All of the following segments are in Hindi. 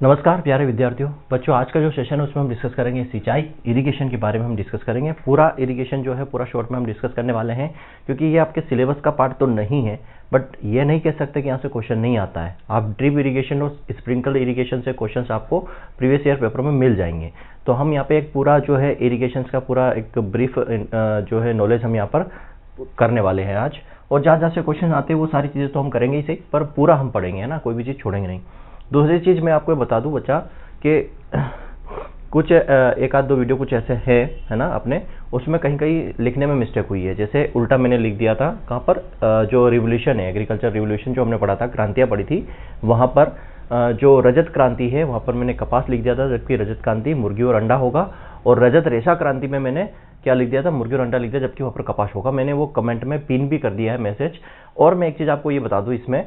नमस्कार प्यारे विद्यार्थियों। बच्चों, आज का जो सेशन है उसमें हम डिस्कस करेंगे सिंचाई इरिगेशन के बारे में। हम डिस्कस करेंगे पूरा इरिगेशन जो है पूरा शॉर्ट में हम डिस्कस करने वाले हैं, क्योंकि ये आपके सिलेबस का पार्ट तो नहीं है, बट ये नहीं कह सकते कि यहाँ से क्वेश्चन नहीं आता है। आप ड्रिप इरिगेशन और स्प्रिंकल इरिगेशन से क्वेश्चन आपको प्रीवियस ईयर पेपर में मिल जाएंगे। तो हम यहाँ पे एक पूरा जो है इरिगेशन का पूरा एक ब्रीफ जो है नॉलेज हम यहाँ पर करने वाले हैं आज। और जहाँ जहाँ से क्वेश्चन आते हैं वो सारी चीज़ें तो हम करेंगे ही सही, पर पूरा हम पढ़ेंगे, है ना, कोई भी चीज़ छोड़ेंगे नहीं। दूसरी चीज़ मैं आपको बता दूं बच्चा कि कुछ एक आध दो वीडियो कुछ ऐसे है ना अपने, उसमें कहीं कहीं लिखने में मिस्टेक हुई है। जैसे उल्टा मैंने लिख दिया था कहाँ पर, जो रिवोल्यूशन है, एग्रीकल्चर रिवोल्यूशन जो हमने पढ़ा था, क्रांतियाँ पढ़ी थी, वहाँ पर जो रजत क्रांति है वहाँ पर मैंने कपास लिख दिया था, जबकि रजत क्रांति मुर्गी और अंडा होगा। और रजत रेशा क्रांति में मैंने क्या लिख दिया था, मुर्गी और अंडा लिख दिया, जबकि वहाँ पर कपास होगा। मैंने वो कमेंट में पिन भी कर दिया है मैसेज। और मैं एक चीज़ आपको ये बता दूँ इसमें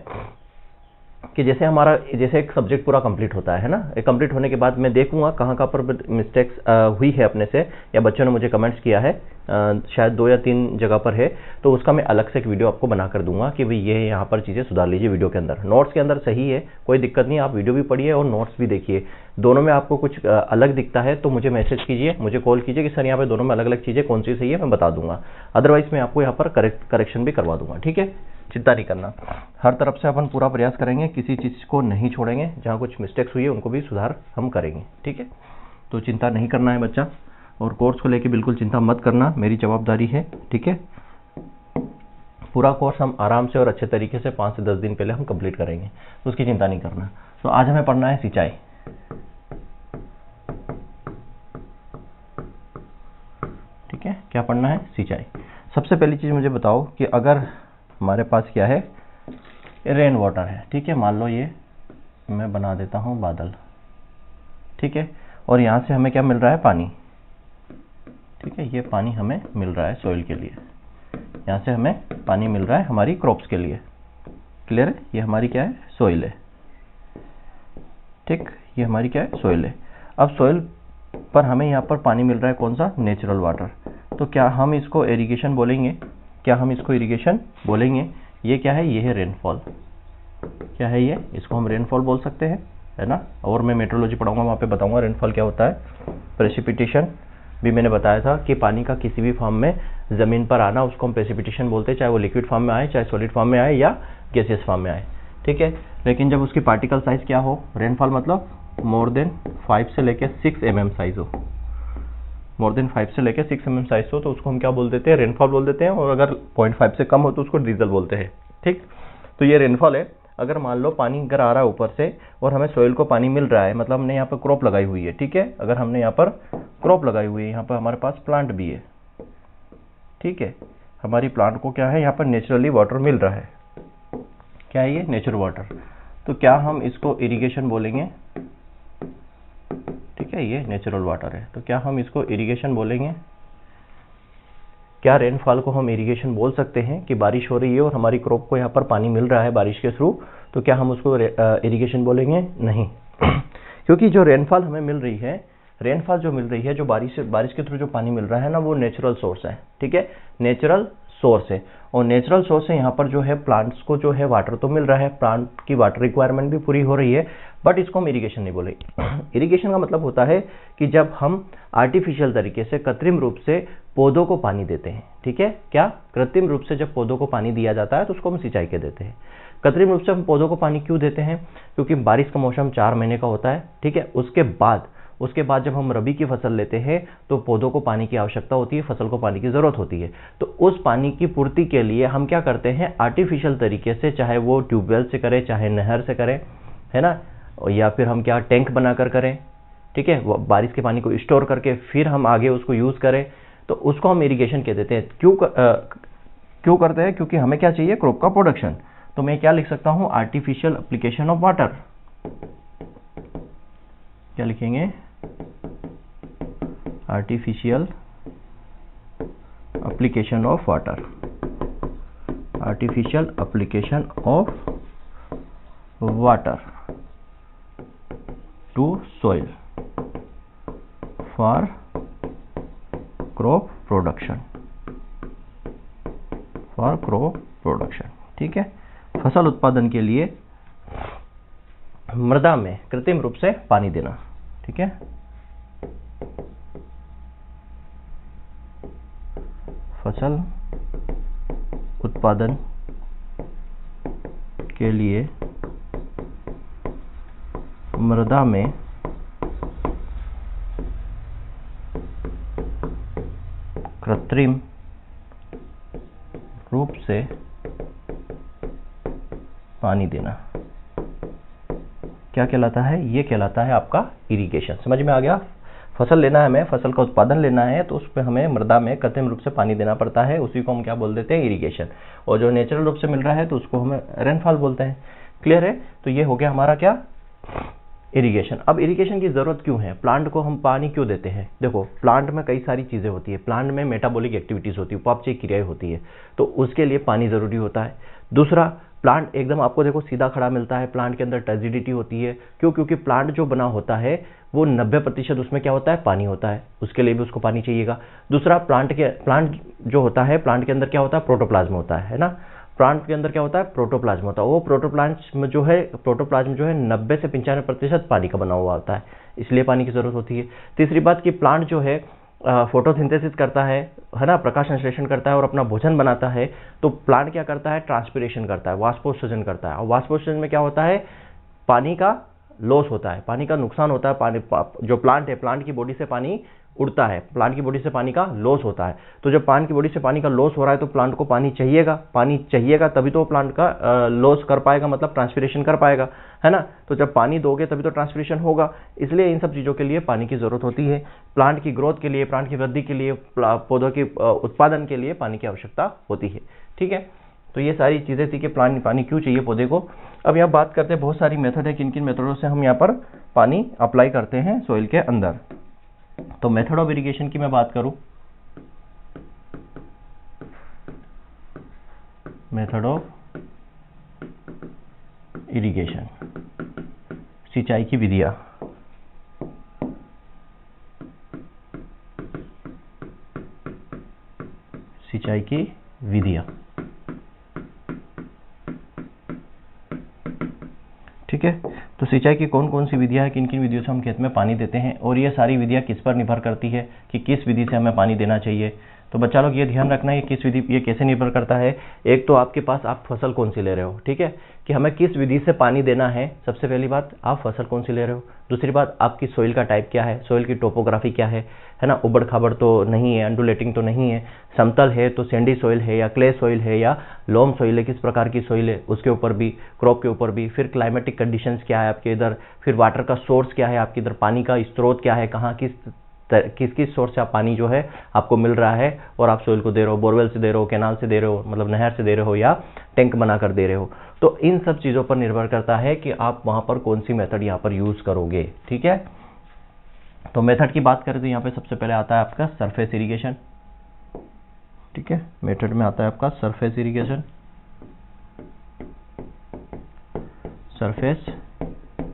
कि जैसे हमारा जैसे एक सब्जेक्ट पूरा कंप्लीट होता है ना, कंप्लीट होने के बाद मैं देखूंगा कहाँ कहाँ पर मिस्टेक्स हुई है अपने से, या बच्चों ने मुझे कमेंट्स किया है, शायद 2 या 3 जगह पर है, तो उसका मैं अलग से एक वीडियो आपको बना कर दूंगा कि भाई ये यहाँ पर चीज़ें सुधार लीजिए। वीडियो के अंदर, नोट्स के अंदर सही है, कोई दिक्कत नहीं, आप वीडियो भी पढ़िए और नोट्स भी देखिए। दोनों में आपको कुछ अलग दिखता है तो मुझे मैसेज कीजिए, मुझे कॉल कीजिए कि सर यहाँ पे दोनों में अलग अलग चीज़ें कौन सी सही है, मैं बता दूंगा। अदरवाइज मैं आपको यहाँ पर करेक्शन भी करवा दूंगा, ठीक है। चिंता नहीं करना, हर तरफ से अपन पूरा प्रयास करेंगे, किसी चीज़ को नहीं छोड़ेंगे। जहाँ कुछ मिस्टेक्स हुई है उनको भी सुधार हम करेंगे, ठीक है। तो चिंता नहीं करना है बच्चा, और कोर्स को लेके बिल्कुल चिंता मत करना, मेरी जवाबदारी है, ठीक है। पूरा कोर्स हम आराम से और अच्छे तरीके से 5 से 10 दिन पहले हम कंप्लीट करेंगे, तो उसकी चिंता नहीं करना। तो आज हमें पढ़ना है सिंचाई, ठीक है। क्या पढ़ना है? सिंचाई। सबसे पहली चीज़ मुझे बताओ कि अगर हमारे पास क्या है, रेन वाटर है, ठीक है। मान लो ये मैं बना देता हूँ बादल, ठीक है, और यहाँ से हमें क्या मिल रहा है? पानी, ठीक है। ये पानी हमें मिल रहा है सॉइल के लिए, यहाँ से हमें पानी मिल रहा है हमारी क्रॉप्स के लिए। क्लियर है? ये हमारी क्या है? सॉइल है, ठीक। ये हमारी क्या है? सॉइल है। अब सॉइल पर हमें यहाँ पर पानी मिल रहा है, कौन सा? Natural water. तो क्या हम इसको इरिगेशन बोलेंगे? क्या हम इसको इरिगेशन बोलेंगे? ये क्या है? ये है रेनफॉल। क्या है ये? इसको हम रेनफॉल बोल सकते हैं, है ना। और मैं मेट्रोलॉजी पढ़ाऊंगा, वहाँ पे बताऊंगा रेनफॉल क्या होता है। प्रेसिपिटेशन भी मैंने बताया था कि पानी का किसी भी फॉर्म में ज़मीन पर आना, उसको हम प्रेसिपिटेशन बोलते हैं, चाहे वो लिक्विड फॉर्म में आए, चाहे सॉलिड फॉर्म में आए, या गैसियस फॉर्म में आए, ठीक है। लेकिन जब उसकी पार्टिकल साइज क्या हो, रेनफॉल मतलब मोर देन 5 से लेकर 6 mm साइज हो, मोर देन 5 से लेकर 6 mm साइज हो, तो उसको हम क्या बोल देते हैं? रेनफॉल बोल देते हैं। और अगर 0.5 से कम हो तो उसको ड्रीजल बोलते हैं, ठीक। तो ये रेनफॉल है। अगर मान लो पानी अगर आ रहा है ऊपर से और हमें सोइल को पानी मिल रहा है, मतलब हमने यहाँ पर क्रॉप लगाई हुई है, ठीक है। अगर हमने यहाँ पर क्रॉप लगाई हुई है, यहाँ पर हमारे पास प्लांट भी है, ठीक है। हमारी प्लांट को क्या है? यहाँ पर नेचुरली वाटर मिल रहा है। क्या है ये? Natural water. तो क्या हम इसको इरिगेशन बोलेंगे? ठीक है, ये नेचुरल वाटर है, तो क्या हम इसको इरिगेशन बोलेंगे? क्या रेनफॉल को हम इरिगेशन बोल सकते हैं कि बारिश हो रही है और हमारी क्रॉप को यहाँ पर पानी मिल रहा है बारिश के थ्रू, तो क्या हम उसको इरिगेशन बोलेंगे? नहीं। क्योंकि जो रेनफॉल हमें मिल रही है, रेनफॉल जो मिल रही है, जो बारिश के थ्रू जो पानी मिल रहा है ना, वो नेचुरल सोर्स है, ठीक है। नेचुरल सोर्स है, और नेचुरल सोर्स से यहाँ पर जो है प्लांट्स को जो है वाटर तो मिल रहा है, प्लांट की वाटर रिक्वायरमेंट भी पूरी हो रही है, बट इसको हम इरिगेशन नहीं बोले। इरिगेशन का मतलब होता है कि जब हम आर्टिफिशियल तरीके से, कृत्रिम रूप से पौधों को पानी देते हैं, ठीक है। क्या? कृत्रिम रूप से जब पौधों को पानी दिया जाता है तो उसको हम सिंचाई के देते हैं। कृत्रिम रूप से हम पौधों को पानी क्यों देते हैं? क्योंकि बारिश का मौसम 4 महीने का होता है, ठीक है। उसके बाद जब हम रबी की फसल लेते हैं तो पौधों को पानी की आवश्यकता होती है, फसल को पानी की ज़रूरत होती है। तो उस पानी की पूर्ति के लिए हम क्या करते हैं? आर्टिफिशियल तरीके से, चाहे वो ट्यूबवेल से करें, चाहे नहर से करें, है ना, या फिर हम क्या टैंक बनाकर करें, ठीक है, बारिश के पानी को स्टोर करके फिर हम आगे उसको यूज़ करें, तो उसको हम इरिगेशन कह देते हैं। क्यों करते हैं? क्योंकि हमें क्या चाहिए? क्रॉप का प्रोडक्शन। तो मैं क्या लिख सकता हूँ? Artificial application of water. क्या लिखेंगे? Artificial application of water, artificial application of water to soil for crop production, ठीक है। फसल उत्पादन के लिए मृदा में कृत्रिम रूप से पानी देना। ठीक है, फसल उत्पादन के लिए मृदा में कृत्रिम रूप से पानी देना क्या कहलाता है? ये कहलाता है आपका इरिगेशन। समझ में आ गया? फसल लेना है हमें, फसल का उत्पादन लेना है, तो उस पर हमें मृदा में कृत्रिम रूप से पानी देना पड़ता है, उसी को हम क्या बोल देते हैं? इरिगेशन। और जो नेचुरल रूप से मिल रहा है तो उसको हम रेनफॉल बोलते हैं। क्लियर है? तो ये हो गया हमारा क्या? इरिगेशन। अब इरिगेशन की जरूरत क्यों है? प्लांट को हम पानी क्यों देते हैं? देखो, प्लांट में कई सारी चीजें होती है, प्लांट में मेटाबॉलिक एक्टिविटीज होती है, उपापचय क्रियाएं होती है, तो उसके लिए पानी जरूरी होता है। दूसरा, प्लांट एकदम आपको देखो सीधा खड़ा मिलता है, प्लांट के अंदर टर्जिडिटी होती है। क्यों? क्योंकि प्लांट जो बना होता है वो 90% उसमें क्या होता है? पानी होता है, उसके लिए भी उसको पानी चाहिएगा। दूसरा, प्लांट जो होता है, प्लांट के अंदर क्या होता है? प्रोटोप्लाज्म होता है ना। प्लांट के अंदर क्या होता है? प्रोटोप्लाज्म होता है। वो प्रोटोप्लाज्म जो है 90 से 95% पानी का बना हुआ होता है, इसलिए पानी की जरूरत होती है। तीसरी बात कि प्लांट जो है फोटोसिंथेसिस करता है ना, प्रकाश संश्लेषण करता है और अपना भोजन बनाता है। तो प्लांट क्या करता है? ट्रांसपिरेशन करता है, वाष्पोत्सर्जन करता है। और वाष्पोत्सर्जन में क्या होता है? पानी का लॉस होता है, पानी का नुकसान होता है। पानी जो प्लांट है, प्लांट की बॉडी से पानी उड़ता है, प्लांट की बॉडी से पानी का लॉस होता है। तो जब प्लांट की बॉडी से पानी का लॉस हो रहा है तो प्लांट को पानी चाहिएगा, तभी तो प्लांट का लॉस कर पाएगा, मतलब ट्रांसपिरेशन कर पाएगा, है ना। तो जब पानी दोगे तभी तो ट्रांसपिरेशन होगा, इसलिए इन सब चीज़ों के लिए पानी की जरूरत होती है। प्लांट की ग्रोथ के लिए, प्लांट की वृद्धि के लिए, पौधों के उत्पादन के लिए पानी की आवश्यकता होती है। ठीक है, तो ये सारी चीज़ें थी कि पानी क्यों चाहिए पौधे को। अब यहाँ बात करते हैं, बहुत सारी मेथड है, किन किन मेथडों से हम यहाँ पर पानी अप्लाई करते हैं सोइल के अंदर। तो मेथड ऑफ इरिगेशन की मैं बात करूं, मेथड ऑफ इरिगेशन, सिंचाई की विधियां। सिंचाई की विधियां, ठीक है। तो सिंचाई की कौन कौन सी विधियां हैं, किन किन विधियों से हम खेत में पानी देते हैं, और ये सारी विधियां किस पर निर्भर करती है कि किस विधि से हमें पानी देना चाहिए। तो बच्चा लोग ये ध्यान रखना है ये कैसे निर्भर करता है। एक तो आपके पास आप फसल कौन सी ले रहे हो, ठीक है, कि हमें किस विधि से पानी देना है। सबसे पहली बात, आप फसल कौन सी ले रहे हो। दूसरी बात, आपकी सोइल का टाइप क्या है, सोइल की टोपोग्राफी क्या है ना, उबड़ खाबड़ तो नहीं है, अंडुलेटिंग तो नहीं है, समतल है तो सैंडी सोइल है या क्ले सोइल है या लोम सोइल है, किस प्रकार की सोइल है, उसके ऊपर भी, क्रॉप के ऊपर भी। फिर क्लाइमेटिक कंडीशंस क्या है आपके इधर, फिर वाटर का सोर्स क्या है आपके इधर, पानी का स्रोत क्या है, कहाँ किस सोर्स से आप पानी जो है आपको मिल रहा है और आप सोइल को दे रहे हो, बोरवेल से दे रहे हो, कैनाल से दे रहे हो, मतलब नहर से दे रहे हो या टैंक बनाकर दे रहे हो। तो इन सब चीज़ों पर निर्भर करता है कि आप वहाँ पर कौन सी मेथड यहाँ पर यूज़ करोगे। ठीक है, तो मेथड की बात करें तो यहाँ पे सबसे पहले आता है आपका सरफेस इरिगेशन। ठीक है, मेथड में आता है आपका surface irrigation, surface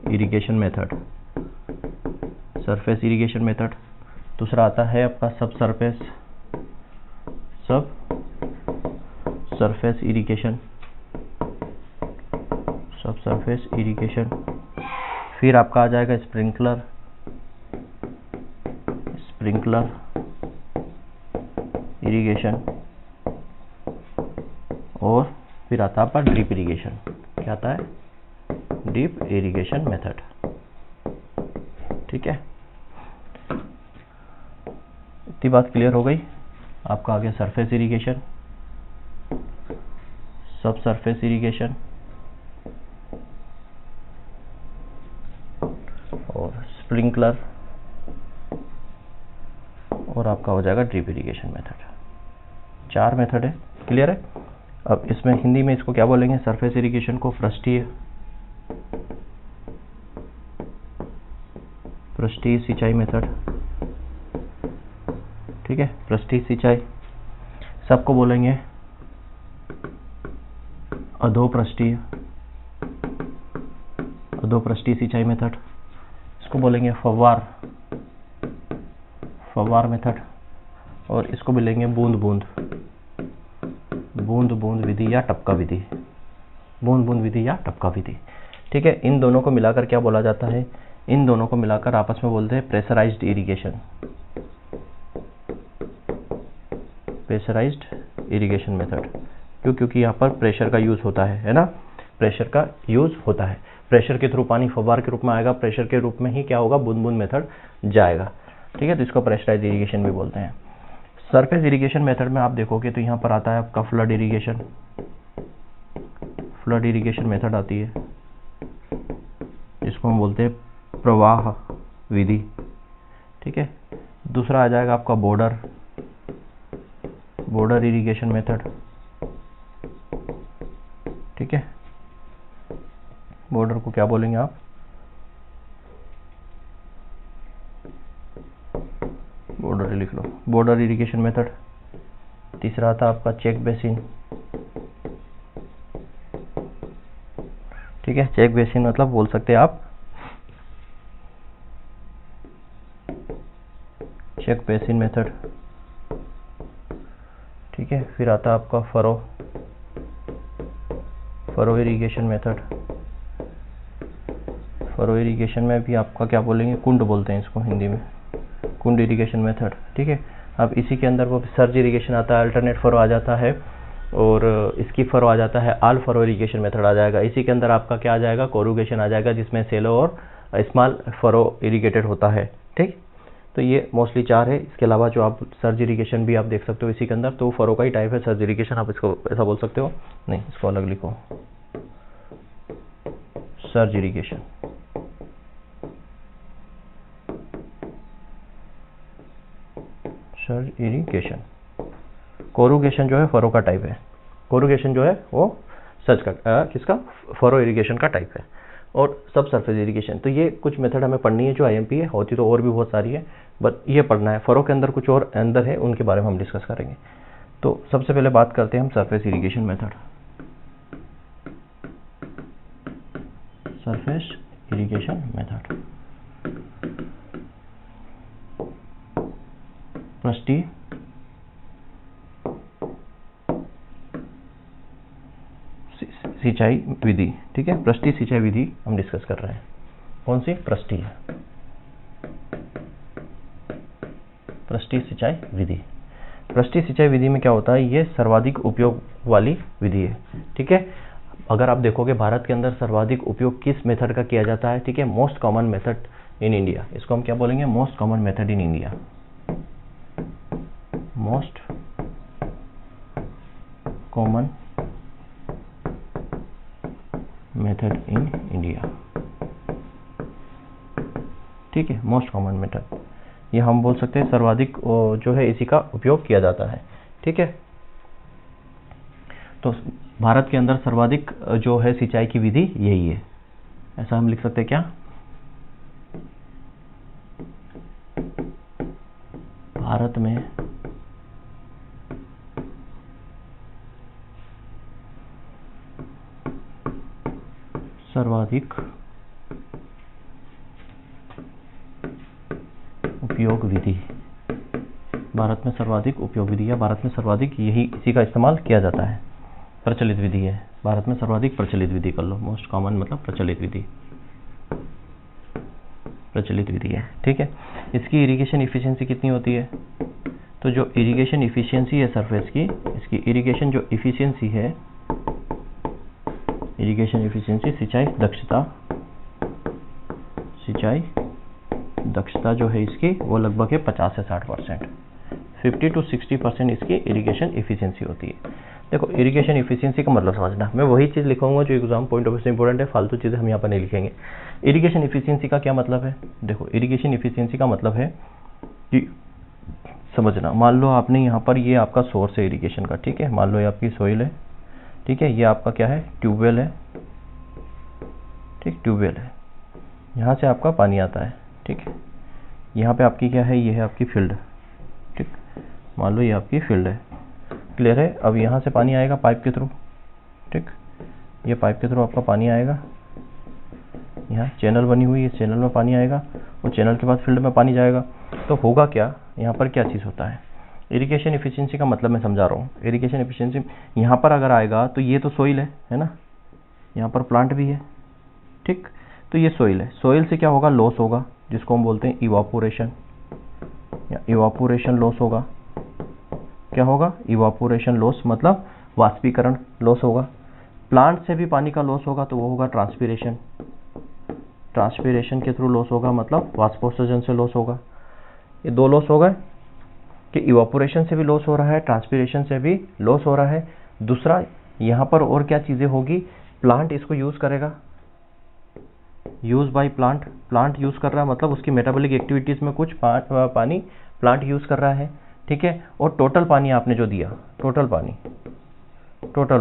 irrigation method, surface irrigation method. दूसरा आता है आपका सब सरफेस इरिगेशन, सब सरफेस इरिगेशन। फिर आपका आ जाएगा स्प्रिंकलर इरिगेशन, और फिर आता है आपका ड्रिप इरिगेशन। क्या आता है? Drip irrigation method. ठीक है, इतनी बात क्लियर हो गई। आपका आ गया सरफेस इरिगेशन, सब सरफेस इरिगेशन और स्प्रिंकलर, और आपका हो जाएगा ड्रिप इरिगेशन मेथड। 4 मेथड है, क्लियर है। अब इसमें हिंदी में इसको क्या बोलेंगे? सरफेस इरिगेशन को पृष्ठीय सिंचाई मेथड। ठीक है, पृष्ठीय सिंचाई। सबको बोलेंगे अधोपृष्ठीय सिंचाई मेथड। इसको बोलेंगे फव्वार मेथड, और इसको बोलेंगे बूंद बूंद विधि या टपका विधि, बूंद बूंद विधि या टपका विधि। ठीक है। इन दोनों को मिलाकर क्या बोला जाता है, इन दोनों को मिलाकर आपस में बोलते हैं pressurised irrigation, pressurised irrigation method. क्यों? क्योंकि यहाँ पर प्रेशर का यूज़ होता है ना, प्रेशर का यूज़ होता है। प्रेशर के थ्रू पानी फव्वार के रूप में आएगा, प्रेशर के रूप में ही क्या होगा, बूंद बूंद मेथड जाएगा। ठीक है, तो इसको प्रेशराइज्ड इरिगेशन भी बोलते हैं। सरफेस इरिगेशन मेथड में आप देखोगे तो यहाँ पर आता है आपका flood irrigation, flood irrigation method आती है, जिसको हम बोलते हैं प्रवाह विधि। ठीक है, दूसरा आ जाएगा आपका बॉर्डर, बॉर्डर इरिगेशन मेथड। ठीक है, बॉर्डर को क्या बोलेंगे आप, बॉर्डर लिख लो, बॉर्डर इरिगेशन मेथड। तीसरा आता आपका चेक बेसिन। ठीक है, चेक बेसिन मतलब बोल सकते हैं आप चेक बेसिन मेथड। ठीक है, फिर आता आपका furrow, furrow irrigation method. Furrow irrigation में भी आपका क्या बोलेंगे, कुंड बोलते हैं इसको हिंदी में, कुंड इरिगेशन मेथड। ठीक है, अब इसी के अंदर वो सर्ज इरिगेशन आता है, अल्टरनेट फरो आ जाता है, और इसकी फरो आ जाता है, आल फरो इरिगेशन मेथड आ जाएगा। इसी के अंदर आपका क्या आ जाएगा, कोरुगेशन आ जाएगा, जिसमें सेलो और स्मॉल फरो इरिगेटेड होता है। ठीक, तो ये मोस्टली 4 है। इसके अलावा जो आप सर्ज इरिगेशन भी आप देख सकते हो इसी के अंदर, तो फरो का ही टाइप है सर्ज इरिगेशन, आप इसको ऐसा बोल सकते हो, नहीं इसको अलग लिखो, surge irrigation. Surge irrigation. Corrugation जो है फरो का टाइप है, कोरुगेशन जो है वो सर्ज का किसका, फरो इरिगेशन का टाइप है। और सब सरफेस इरिगेशन, तो ये कुछ मेथड हमें पढ़नी है जो आईएमपी है, होती तो और भी बहुत सारी है, बट ये पढ़ना है। फरो के अंदर कुछ और अंदर है, उनके बारे में हम डिस्कस करेंगे। तो सबसे पहले बात करते हैं हम surface irrigation method. Surface irrigation method, पृष्ठीय सिंचाई विधि। ठीक है, पृष्ठीय सिंचाई विधि हम डिस्कस कर रहे हैं। कौन सी, पृष्ठीय, पृष्ठीय सिंचाई विधि। पृष्ठीय सिंचाई विधि में क्या होता है, ये सर्वाधिक उपयोग वाली विधि है। ठीक है, अगर आप देखोगे भारत के अंदर सर्वाधिक उपयोग किस मेथड का किया जाता है, ठीक है, most common method in India, इसको हम क्या बोलेंगे, most common method in India, most common method in India. ठीक है, मोस्ट कॉमन मेथड, ये हम बोल सकते हैं सर्वाधिक जो है इसी का उपयोग किया जाता है। ठीक है, तो भारत के अंदर सर्वाधिक जो है सिंचाई की विधि यही है, ऐसा हम लिख सकते हैं क्या, भारत में सर्वाधिक उपयोग विधि, भारत में सर्वाधिक उपयोग विधि, या भारत में सर्वाधिक यही इसी का इस्तेमाल किया जाता है, प्रचलित विधि है, भारत में सर्वाधिक प्रचलित विधि कर लो, मोस्ट कॉमन मतलब प्रचलित विधि, प्रचलित विधि है। ठीक है, इसकी इरिगेशन इफिशिएंसी कितनी होती है, तो जो इरिगेशन इफिशिएंसी है सरफेस की, इसकी इरिगेशन जो इफिशिएंसी है, इरिगेशन इफिशिएंसी सिंचाई दक्षता, सिंचाई दक्षता जो है इसकी वो लगभग है 50 से 60%, 50 to 60% इसकी इरिगेशन इफिशिएंसी होती है। देखो इरिगेशन इफिशिएंसी का मतलब समझना, मैं वही चीज़ लिखूंगा जो एग्जाम पॉइंट ऑफ व्यू से इंपॉर्टेंट है, फालतू चीज़ें हम यहाँ पर नहीं लिखेंगे। इरिगेशन इफिशिएंसी का क्या मतलब है, देखो इरिगेशन इफिशिएंसी का मतलब है कि समझना, मान लो आपने यहाँ पर ये आपका सोर्स है इरिगेशन का, ठीक है, मान लो ये आपकी सोइल है, ठीक है, ये आपका क्या है, ट्यूबवेल है, ठीक, ट्यूबवेल है, यहाँ से आपका पानी आता है, ठीक है, यहाँ पे आपकी क्या है, ये है आपकी फील्ड, ठीक, मान लो ये आपकी फील्ड है, क्लियर है। अब यहाँ से पानी आएगा पाइप के थ्रू, ठीक, ये पाइप के थ्रू आपका पानी आएगा, यहाँ चैनल बनी हुई है, चैनल में पानी आएगा, और चैनल के बाद फील्ड में पानी जाएगा। तो होगा क्या, यहाँ पर क्या चीज़ होता है, इरिगेशन इफिशिएंसी का मतलब मैं समझा रहा हूँ। इरिगेशन इफिशिएंसी यहाँ पर अगर आएगा तो ये तो सोइल है ना, यहाँ पर प्लांट भी है, ठीक। तो ये सोइल है, सोइल से क्या होगा, लॉस होगा, जिसको हम बोलते हैं इवापोरेशन, या इवापोरेशन लॉस होगा। क्या होगा, इवापोरेशन लॉस, मतलब वाष्पीकरण लॉस होगा। प्लांट से भी पानी का लॉस होगा तो वो होगा ट्रांसपीरेशन, ट्रांसपीरेशन के थ्रू लॉस होगा, मतलब वाष्पोत्सर्जन से लॉस होगा। ये दो लॉस हो गए कि इवापोरेशन से भी लॉस हो रहा है, ट्रांसपीरेशन से भी लॉस हो रहा है। दूसरा यहाँ पर और क्या चीज़ें होगी, प्लांट इसको यूज़ करेगा, use by plant, plant use कर रहा है, मतलब उसकी मेटाबॉलिक एक्टिविटीज़ में कुछ पानी प्लांट यूज़ कर रहा है, ठीक है। और टोटल पानी आपने जो दिया, टोटल पानी, टोटल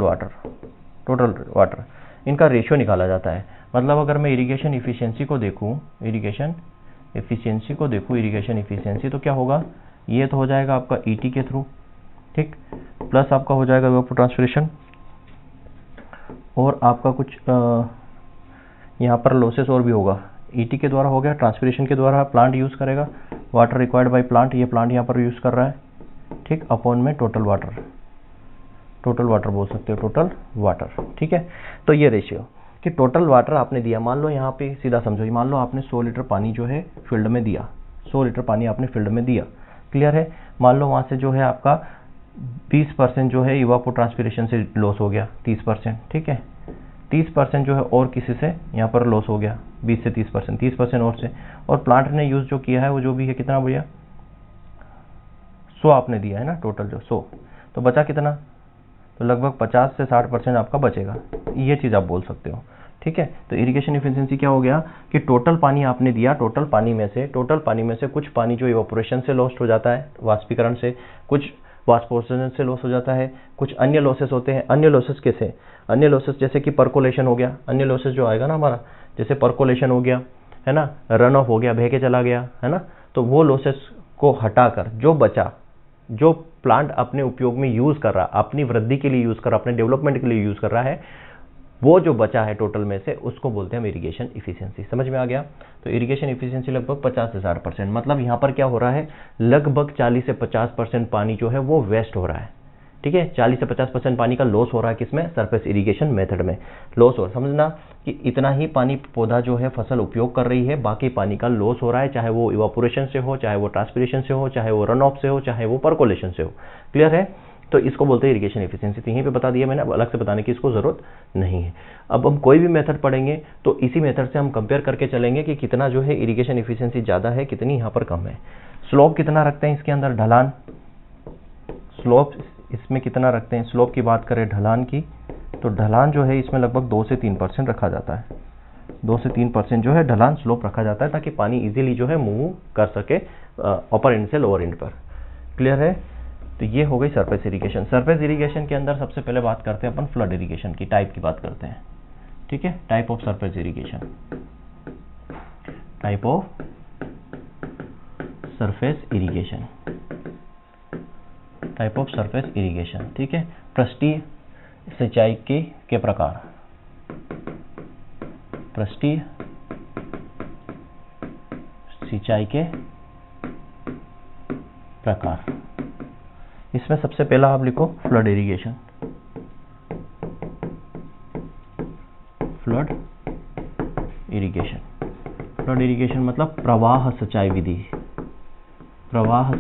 वाटर, इनका रेशियो निकाला जाता है। मतलब अगर मैं इरिगेशन इफिशियंसी को देखूँ, इरिगेशन इफिशियंसी तो क्या होगा, ये तो हो जाएगा आपका ईटी के थ्रू, ठीक, प्लस आपका हो जाएगा इवापोट्रांसपिरेशन, और आपका कुछ यहाँ पर लॉसेस और भी होगा। ईटी के द्वारा हो गया, ट्रांसपिरेशन के द्वारा प्लांट यूज़ करेगा, वाटर रिक्वायर्ड बाय प्लांट, ये प्लांट यहाँ पर यूज़ कर रहा है, ठीक, अपॉन में टोटल वाटर बोल सकते हो, टोटल वाटर, ठीक है। तो ये रेशियो कि टोटल वाटर आपने दिया, मान लो यहाँ पे सीधा समझो, मान लो आपने 100 लीटर पानी जो है फील्ड में दिया, 100 लीटर पानी आपने फील्ड में दिया, क्लियर है। मान लो वहाँ से जो है आपका 20% जो है इवापोट्रांसपिरेशन से लॉस हो गया, 30%, ठीक है, 30% जो है और किसी से यहाँ पर लॉस हो गया, 20 से 30%, 30% और से, और प्लांट ने यूज़ जो किया है वो जो भी है कितना भैया, 100 आपने दिया है ना, टोटल जो 100, तो बचा कितना, तो लगभग 50 से 60% आपका बचेगा, ये चीज़ आप बोल सकते हो, ठीक है। तो इरिगेशन एफिशिएंसी क्या हो गया कि टोटल पानी आपने दिया, टोटल पानी में से कुछ पानी जो इवापोरेशन से लॉस्ट हो जाता है, वाष्पीकरण से, कुछ वाष्पोत्सर्जन से लॉस हो जाता है, कुछ अन्य लॉसेस होते हैं। अन्य लॉसेस कैसे, अन्य लॉसेस जैसे कि पर्कोलेशन हो गया, अन्य लॉसेस जो आएगा ना हमारा, जैसे पर्कोलेशन हो गया, है ना, रन ऑफ हो गया, बह के चला गया, है ना, तो वो लॉसेस को हटाकर जो बचा, जो प्लांट अपने उपयोग में यूज़ कर रहा, अपनी वृद्धि के लिए यूज़ कर रहा, अपने डेवलपमेंट के लिए यूज़ कर रहा है, वो जो बचा है टोटल में से, उसको बोलते हैं हम इरिगेशन इफिशियंसी। समझ में आ गया। तो इरिगेशन इफिशियंसी लगभग 50 से 60%, मतलब यहाँ पर क्या हो रहा है, लगभग 40 से 50% पानी जो है वो वेस्ट हो रहा है, ठीक है। 40 से 50% पानी का लॉस हो रहा है, किसमें, सरफेस इरिगेशन मेथड में लॉस हो, समझना कि इतना ही पानी पौधा जो है फसल उपयोग कर रही है, बाकी पानी का लॉस हो रहा है, चाहे वो इवापोरेशन से हो, चाहे वो ट्रांसपिरेशन से हो, चाहे वो रन ऑफ से हो, चाहे वो पर्कोलेशन से हो, क्लियर है। तो इसको बोलते हैं इरिगेशन एफिशिएंसी। तो यहीं पे बता दिया मैंने, अब अलग से बताने की इसको जरूरत नहीं है। अब हम कोई भी मेथड पढ़ेंगे तो इसी मेथड से हम कंपेयर करके चलेंगे कि कितना जो है इरिगेशन एफिशिएंसी ज़्यादा है, कितनी यहाँ पर कम है। स्लोप कितना रखते हैं इसके अंदर, ढलान, स्लोप इसमें कितना रखते हैं, स्लोप की बात करें ढलान की, तो ढलान जो है इसमें लगभग 2 से 3% रखा जाता है, 2 से 3% जो है ढलान स्लोप रखा जाता है, ताकि पानी इजीली जो है मूव कर सके अपर एंड से लोअर एंड पर, क्लियर है। तो ये हो गई सरफेस इरिगेशन। सरफेस इरिगेशन के अंदर सबसे पहले बात करते हैं अपन फ्लड इरिगेशन की, टाइप की बात करते हैं, ठीक है। Type of surface irrigation, type of surface irrigation, type of surface irrigation, ठीक है। पृष्ठीय सिंचाई के प्रकार, पृष्ठीय सिंचाई के प्रकार। इसमें सबसे पहला आप लिखो flood irrigation, flood irrigation. Flood irrigation मतलब प्रवाह सिंचाई विधि, प्रवाह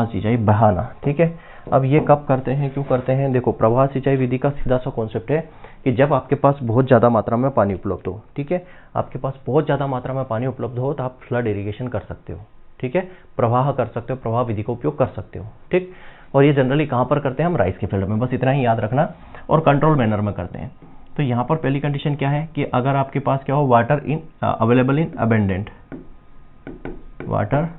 सिंचाई बहाना, ठीक है। अब ये कब करते हैं, क्यों करते हैं, देखो प्रवाह सिंचाई विधि का सीधा सा कॉन्सेप्ट है कि जब आपके पास बहुत ज़्यादा मात्रा में पानी उपलब्ध हो, ठीक है, आपके पास बहुत ज़्यादा मात्रा में पानी उपलब्ध हो तो आप फ्लड इरिगेशन कर सकते हो, ठीक है, प्रवाह कर सकते हो, प्रवाह विधि का उपयोग कर सकते हो, ठीक। और ये जनरली कहाँ पर करते हैं हम, राइस के फील्ड में, बस इतना ही याद रखना, और कंट्रोल मैनर में करते हैं। तो यहाँ पर पहली कंडीशन क्या है कि अगर आपके पास क्या हो, water in available in abundant, water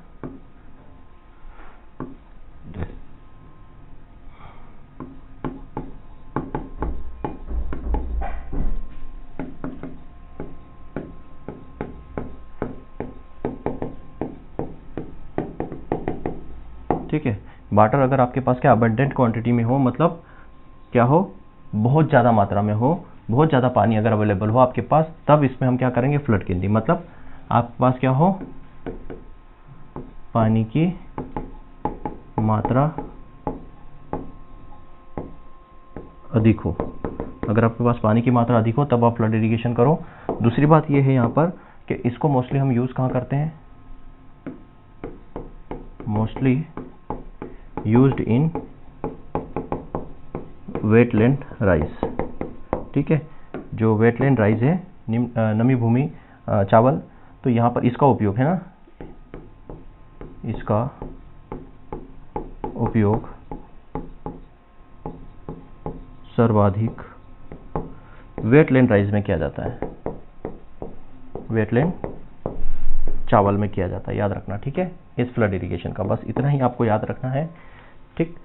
ठीक है, वाटर अगर आपके पास क्या अबंडेंट क्वांटिटी में हो, मतलब क्या हो, बहुत ज़्यादा मात्रा में हो, बहुत ज़्यादा पानी अगर अवेलेबल हो आपके पास, तब इसमें हम क्या करेंगे, फ्लड गिनती, मतलब आपके पास क्या हो, पानी की मात्रा अधिक हो, अगर आपके पास पानी की मात्रा अधिक हो तब आप फ्लड इरिगेशन करो। दूसरी बात ये है यहाँ पर कि इसको मोस्टली हम यूज़ कहाँ करते हैं, mostly used in wetland rice. ठीक है, जो वेटलैंड राइस है, नमी भूमि चावल, तो यहाँ पर इसका उपयोग है ना, इसका उपयोग सर्वाधिक वेटलैंड राइस में किया जाता है, वेटलैंड चावल में किया जाता है, याद रखना। ठीक है, इस फ्लड इरिगेशन का बस इतना ही आपको याद रखना है। ठीक,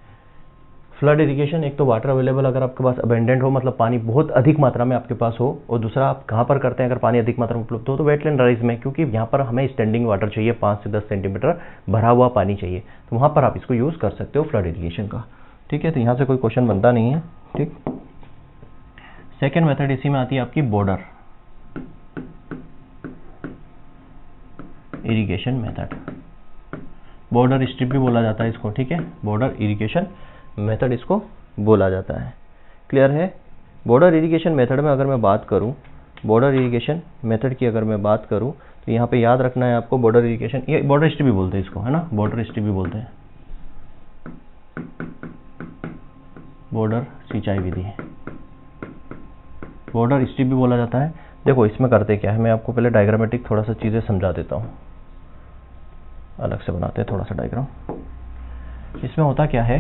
फ्लड इरिगेशन, एक तो वाटर अवेलेबल अगर आपके पास अबेंडेंट हो, मतलब पानी बहुत अधिक मात्रा में आपके पास हो, और दूसरा आप कहाँ पर करते हैं अगर पानी अधिक मात्रा में उपलब्ध हो, तो वेटलैंड राइस में, क्योंकि यहाँ पर हमें स्टैंडिंग वाटर चाहिए, 5 से 10 सेंटीमीटर भरा हुआ पानी चाहिए, तो वहाँ पर आप इसको यूज़ कर सकते हो फ्लड इरिगेशन का। ठीक है, तो यहाँ से कोई क्वेश्चन बनता नहीं है। ठीक, सेकेंड मेथड इसी में आती है आपकी border irrigation method, border strip भी बोला जाता है इसको। ठीक है, बॉर्डर इरिगेशन मेथड इसको बोला जाता है। क्लियर है? बॉर्डर इरिगेशन मेथड में अगर मैं बात करूं, बॉर्डर इरिगेशन मेथड की अगर मैं बात करूं, तो यहाँ पे याद रखना है आपको बॉर्डर इरिगेशन, ये बॉर्डर स्ट्रिप भी बोलते हैं इसको, है ना, बॉर्डर स्ट्रिप भी बोलते हैं, बॉर्डर सिंचाई विधि है, बॉर्डर स्ट्रिप भी बोला जाता है। देखो इसमें करते क्या है, मैं आपको पहले डायग्रामेटिक थोड़ा सा चीज़ें समझा देता हूँ, अलग से बनाते हैं थोड़ा सा डायग्राम। इसमें होता क्या है,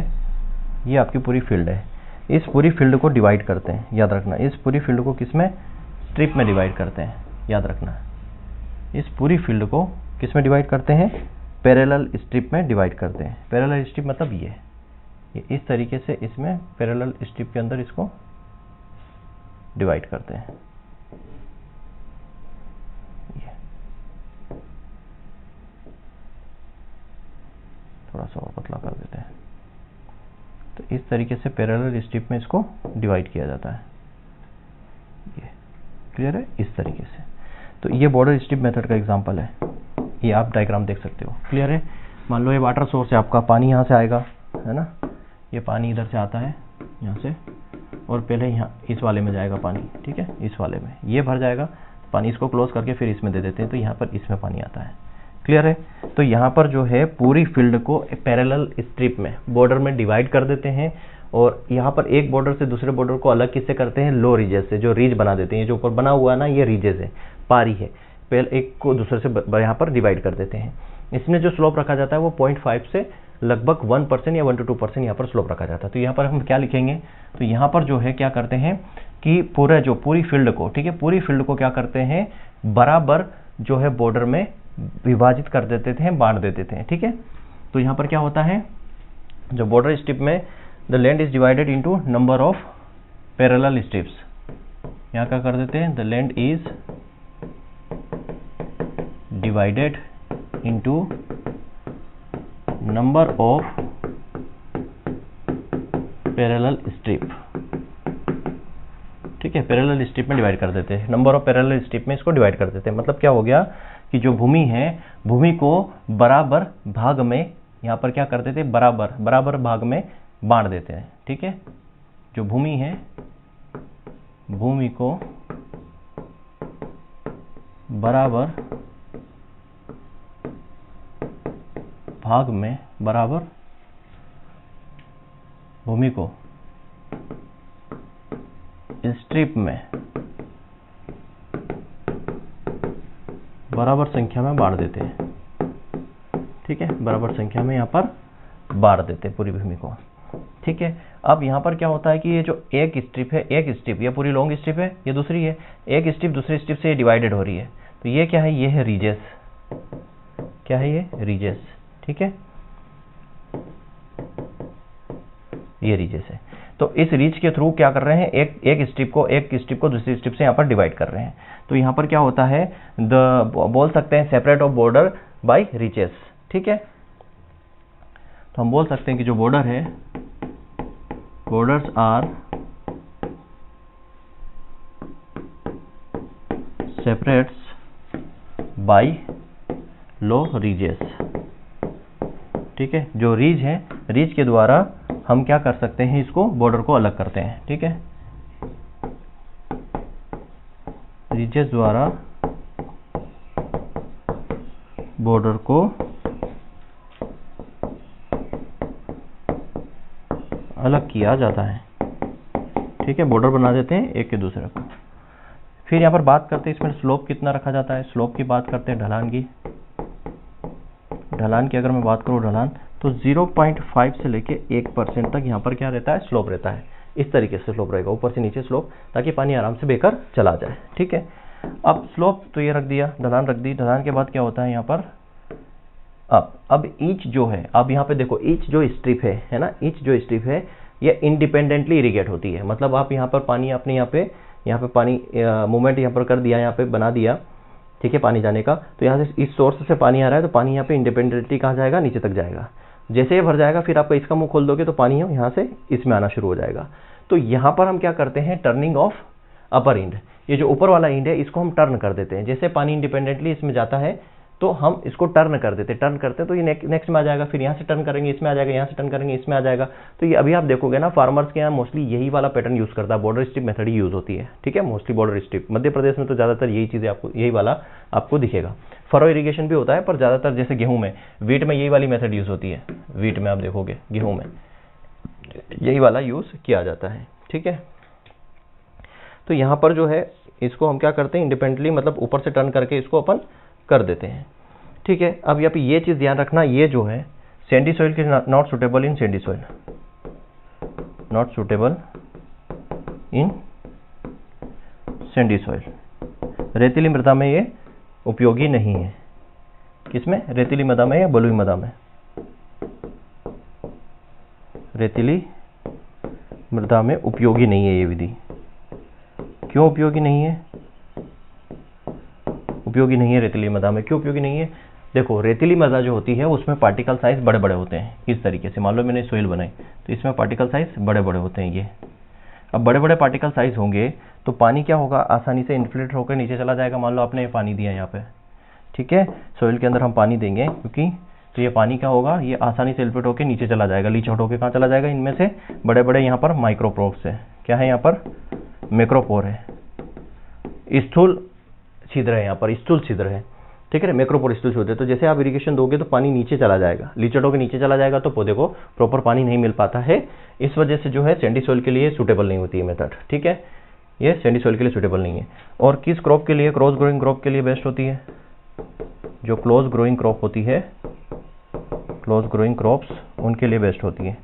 ये आपकी पूरी फील्ड है, इस पूरी फील्ड को डिवाइड करते हैं, याद रखना, इस पूरी फील्ड को किस में, स्ट्रिप में डिवाइड करते हैं, याद रखना, इस पूरी फील्ड को किस में डिवाइड करते हैं, पैरेलल स्ट्रिप में डिवाइड करते हैं। पैरेलल स्ट्रिप मतलब ये इस तरीके से इसमें पैरेलल स्ट्रिप के अंदर इसको डिवाइड करते हैं। थोड़ा सा और पतला कर देते हैं, तो इस तरीके से पैरेलल स्ट्रिप में इसको डिवाइड किया जाता है। ये क्लियर है, इस तरीके से। तो ये बॉर्डर स्ट्रिप मेथड का एग्जांपल है, ये आप डायग्राम देख सकते हो। क्लियर है? मान लो ये वाटर सोर्स है आपका, पानी यहाँ से आएगा, है ना, ये पानी इधर से आता है यहाँ से, और पहले यहाँ इस वाले में जाएगा पानी। ठीक है, इस वाले में ये भर जाएगा पानी, इसको क्लोज करके फिर इसमें दे देते हैं, तो यहाँ पर इसमें पानी आता है। क्लियर है? तो यहाँ पर जो है पूरी फील्ड को पैरेलल स्ट्रिप में, बॉर्डर में डिवाइड कर देते हैं, और यहाँ पर एक बॉर्डर से दूसरे बॉर्डर को अलग किससे करते हैं, लो रीजेस से, जो रीज बना देते हैं, जो ऊपर बना हुआ है ना, ये रीजेस है, पारी है, पहले एक को दूसरे से यहाँ पर डिवाइड कर देते हैं। इसमें जो स्लोप रखा जाता है वो 0.5 से लगभग 1% या 1 to 2% यहाँ पर स्लोप रखा जाता है। तो यहाँ पर हम क्या लिखेंगे, तो यहाँ पर जो है क्या करते हैं कि पूरी फील्ड को, ठीक है, पूरी फील्ड को क्या करते हैं, बराबर जो है बॉर्डर में विभाजित कर देते थे, बांट देते थे। ठीक है, तो यहाँ पर क्या होता है, जो बॉर्डर स्ट्रिप में the land is divided into number of parallel strips, यहाँ क्या कर देते हैं, the land is divided into number of parallel strip. ठीक है, पैरेलल स्ट्रिप में डिवाइड कर देते हैं, नंबर ऑफ पैरेलल स्ट्रिप में इसको डिवाइड कर देते हैं। मतलब क्या हो गया कि जो भूमि है, भूमि को बराबर भाग में यहाँ पर क्या कर देते हैं, बराबर भाग में बांट देते हैं। ठीक है, जो भूमि है, भूमि को बराबर भाग में, बराबर भूमि को स्ट्रिप में बराबर संख्या में बांट देते हैं। ठीक है, बराबर संख्या में यहाँ पर बांट देते हैं पूरी भूमि को। ठीक है, अब यहाँ पर क्या होता है कि ये जो एक स्ट्रिप है, एक स्ट्रिप, ये पूरी लॉन्ग स्ट्रिप है, ये दूसरी है, एक स्ट्रिप दूसरी स्ट्रिप से डिवाइडेड हो रही है, तो ये क्या है, ये है रीजेस। क्या है ये, रीजेस। ठीक है, ये रीजेस है। तो इस रीज के थ्रू क्या कर रहे हैं, एक स्ट्रिप को दूसरी स्ट्रिप से यहाँ पर डिवाइड कर रहे हैं। तो यहाँ पर क्या होता है, बोल सकते हैं separate of border by ridges. ठीक है, तो हम बोल सकते हैं कि जो बॉर्डर है, borders are separates by low ridges. ठीक है, जो रीज है, रीज के द्वारा हम क्या कर सकते हैं, इसको बॉर्डर को अलग करते हैं। ठीक है, रिजेस द्वारा बॉर्डर को अलग किया जाता है। ठीक है, बॉर्डर बना देते हैं एक के दूसरे को। फिर यहाँ पर बात करते हैं इसमें स्लोप कितना रखा जाता है। स्लोप की बात करते हैं ढलान की। ढलान की अगर मैं बात करूँ ढलान, तो 0.5 से लेके 1% तक यहाँ पर क्या रहता है, स्लोप रहता है। इस तरीके से स्लोप रहेगा, ऊपर से नीचे स्लोप, ताकि पानी आराम से बहकर चला जाए। ठीक है, अब स्लोप तो ये रख दिया, ढलान रख दी। ढलान के बाद क्या होता है यहाँ पर, अब ईच जो है, अब यहाँ पे देखो ईच जो स्ट्रिप है ना, ईच जो स्ट्रिप है ये इंडिपेंडेंटली इरिगेट होती है। मतलब आप यहाँ पर पानी अपने यहाँ पे पानी मूवमेंट यहाँ पर कर दिया, यहाँ पे बना दिया, ठीक है, पानी जाने का। तो यहाँ से इस सोर्स से पानी आ रहा है, तो पानी यहाँ पे इंडिपेंडेंटली कहाँ जाएगा, नीचे तक जाएगा। जैसे ये भर जाएगा, फिर आपका इसका मुंह खोल दोगे तो पानी यहाँ से इसमें आना शुरू हो जाएगा। तो यहाँ पर हम क्या करते हैं, टर्निंग ऑफ अपर इंड। ये जो ऊपर वाला इंड है इसको हम टर्न कर देते हैं। जैसे पानी इंडिपेंडेंटली इसमें जाता है तो हम इसको टर्न कर देते हैं। टर्न करते हैं तो ये नेक्स्ट में आ जाएगा, फिर यहाँ से टर्न करेंगे इसमें आ जाएगा, यहाँ से टर्न करेंगे इसमें आ जाएगा। तो ये अभी आप देखोगे ना, फार्मर्स के यहाँ मोस्टली यही वाला पैटर्न यूज करता है, बॉर्डर स्ट्रिप मेथड ही यूज होती है। ठीक है, mostly border strip. Madhya Pradesh में तो ज्यादातर यही चीजें आपको, यही वाला आपको दिखेगा। फरो इरीगेशन भी होता है, पर ज्यादातर जैसे गेहूं में, वीट में यही वाली मेथड यूज होती है। वीट में आप देखोगे, गेहूं में यही वाला यूज किया जाता है। ठीक है, तो यहाँ पर जो है इसको हम क्या करते हैं, इंडिपेंडेंटली मतलब ऊपर से टर्न करके इसको अपन कर देते हैं। ठीक है, अब यहाँ पे ये चीज ध्यान रखना, ये जो है सैंडी सॉइल के not suitable in Sandy soil, not suitable in Sandy soil. रेतीली मृदा में ये उपयोगी नहीं है। किसमें, रेतीली मृदा में या बलुई मृदा में। रेतीली मृदा में उपयोगी नहीं है ये विधि। क्यों उपयोगी नहीं है, उपयोगी नहीं है रेतीली मृदा में, क्यों उपयोगी नहीं है। देखो, रेतीली मृदा जो होती है उसमें पार्टिकल साइज बड़े बड़े होते हैं। इस तरीके से मान लो मैंने सोइल बनाई तो इसमें पार्टिकल साइज बड़े बड़े होते हैं ये। अब बड़े बड़े पार्टिकल साइज होंगे तो पानी क्या होगा, आसानी से इन्फ्लेट होकर नीचे चला जाएगा। मान लो आपने पानी दिया यहाँ पे, ठीक है, सोइल के अंदर हम पानी देंगे, क्योंकि तो ये पानी क्या होगा, ये आसानी से इन्फ्लेट होकर नीचे चला जाएगा। लीच आउट होकर कहाँ चला जाएगा, इनमें से बड़े बड़े यहाँ पर माइक्रोपोर्स है। क्या है यहाँ पर, मैक्रोपोर है, स्थूल छिद्र है, यहाँ पर स्थूल छिद्र है। ठीक है, मैक्रोपोर स्थूल छिद्र है। तो जैसे आप इरिगेशन दोगे तो पानी नीचे चला जाएगा, लीचड़ों के नीचे चला जाएगा, तो पौधे को प्रॉपर पानी नहीं मिल पाता है। इस वजह से जो है सैंडी सॉइल के लिए सूटेबल नहीं होती है मेथड। ठीक है, ये सैंडी सॉइल के लिए सूटेबल नहीं है। और किस क्रॉप के लिए, क्रॉस ग्रोइंग क्रॉप के लिए बेस्ट होती है। जो क्लोज ग्रोइंग क्रॉप होती है, क्लोज ग्रोइंग क्रॉप्स उनके लिए बेस्ट होती है।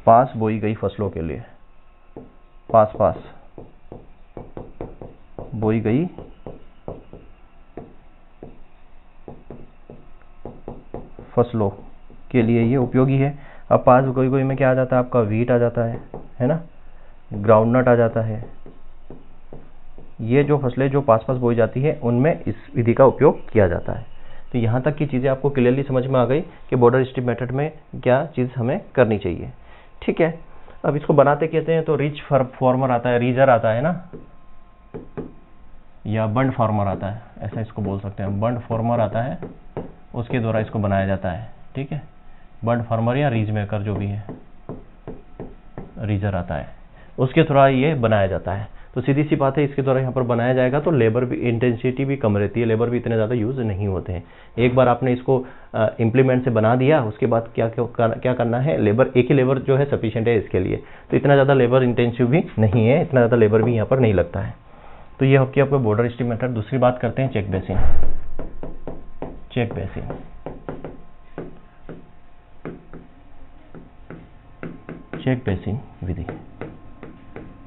पास बोई गई फसलों के लिए, पास पास बोई गई फसलों के लिए ये उपयोगी है। अब पास बोई गई में क्या आ जाता है आपका, वीट आ जाता है ना, ग्राउंडनट आ जाता है। ये जो फसलें जो पास पास बोई जाती है उनमें इस विधि का उपयोग किया जाता है। तो यहाँ तक की चीज़ें आपको क्लियरली समझ में आ गई कि बॉर्डर स्ट्रिप मेथड में क्या चीज़ हमें करनी चाहिए। ठीक है, अब इसको बनाते कहते हैं तो रिच फॉर्मर आता है, रीजर आता है ना, या बंड फॉर्मर आता है, ऐसा इसको बोल सकते हैं। बंड फॉर्मर आता है, उसके द्वारा इसको बनाया जाता है। ठीक है, बंड फॉर्मर या रीज मेकर जो भी है, रीजर आता है, उसके द्वारा ये बनाया जाता है। तो सीधी सी बात है, इसके द्वारा यहाँ पर बनाया जाएगा तो लेबर भी, इंटेंसिटी भी कम रहती है, लेबर भी इतने ज़्यादा यूज़ नहीं होते हैं। एक बार आपने इसको इम्प्लीमेंट से बना दिया, उसके बाद क्या करना है, लेबर, एक ही लेबर जो है सफिशिएंट है इसके लिए। तो इतना ज़्यादा लेबर इंटेंसिव भी नहीं है, इतना ज़्यादा लेबर भी यहाँ पर नहीं लगता है। तो ये आपकी आपको बॉर्डर स्ट्रिप मेथड। दूसरी बात करते हैं check basin. Check basin, check basin विधि।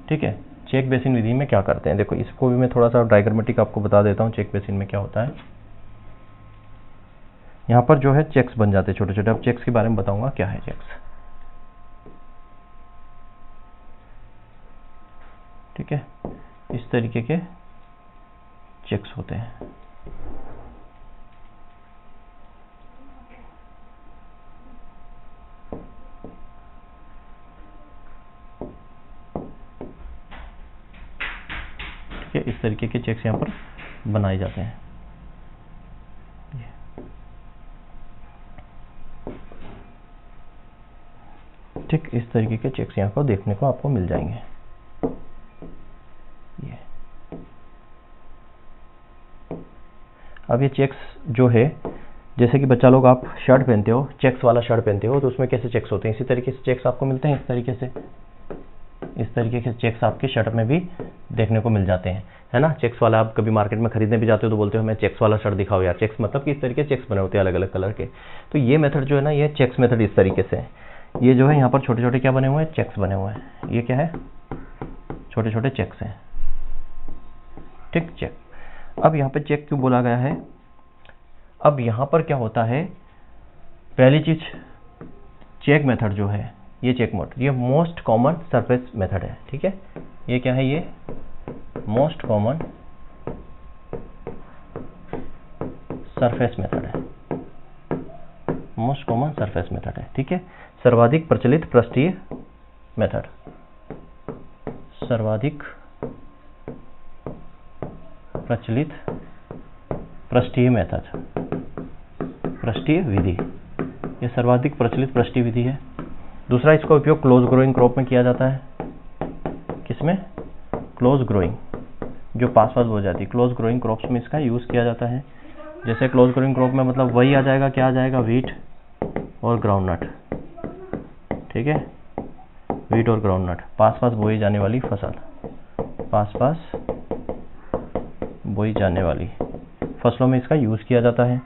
ठीक है, चेक बेसिन विधि में क्या करते हैं, देखो इसको भी मैं थोड़ा सा डायग्रामेटिक आपको बता देता हूँ। चेक बेसिन में क्या होता है, यहाँ पर जो है चेक्स बन जाते हैं छोटे छोटे। अब चेक्स के बारे में बताऊंगा क्या है चेक्स। ठीक है, इस तरीके के चेक्स होते हैं। ठीक है, इस तरीके के चेक्स यहाँ पर बनाए जाते हैं। ठीक, इस तरीके के चेक्स यहाँ पर देखने को आपको मिल जाएंगे। ये अब ये चेक्स जो है, जैसे कि बच्चा लोग आप शर्ट पहनते हो, चेक्स वाला शर्ट पहनते हो, तो उसमें कैसे चेक्स होते हैं, इसी तरीके से चेक्स आपको मिलते हैं। इस तरीके के चेक्स आपके शर्ट में भी देखने को मिल जाते हैं, है ना। चेक्स वाला आप कभी मार्केट में खरीदने भी जाते हो तो बोलते हो हमें चेक्स वाला शर्ट दिखाओ यार। चेक्स मतलब कि इस तरीके चेक्स बने होते हैं अलग अलग कलर के। तो ये मेथड जो है ना, ये चेक्स मेथड इस तरीके से है। ये जो है यहाँ पर छोटे छोटे क्या बने हुए हैं, चेक्स बने हुए हैं। ये क्या है, छोटे छोटे चेक्स हैं, ठीक, चेक। अब यहाँ पे चेक क्यों बोला गया है, अब यहाँ पर क्या होता है, पहली चीज चेक मेथड जो है, ये चेक मोड, ये मोस्ट कॉमन सरफेस मेथड है, ठीक है। ये क्या है, ये मोस्ट कॉमन सरफेस मेथड है, मोस्ट कॉमन सरफेस मेथड है, ठीक है। सर्वाधिक प्रचलित पृष्ठीय मेथड, सर्वाधिक प्रचलित पृष्ठीय मेथड, पृष्ठीय विधि, ये सर्वाधिक प्रचलित पृष्ठीय विधि है। दूसरा, इसका उपयोग क्लोज ग्रोइंग क्रॉप में किया जाता है। किसमें, क्लोज ग्रोइंग, जो पास हो जाती है, क्लोज ग्रोइंग क्रॉप्स में इसका यूज किया जाता है। जैसे क्लोज ग्रोइंग क्रॉप में मतलब वही आ जाएगा, क्या आ जाएगा, व्हीट और ग्राउंडनट, ठीक है, व्हीट और ग्राउंडनट, पास बोई जाने वाली फसल, पास बोई जाने वाली फसलों में इसका यूज किया जाता है।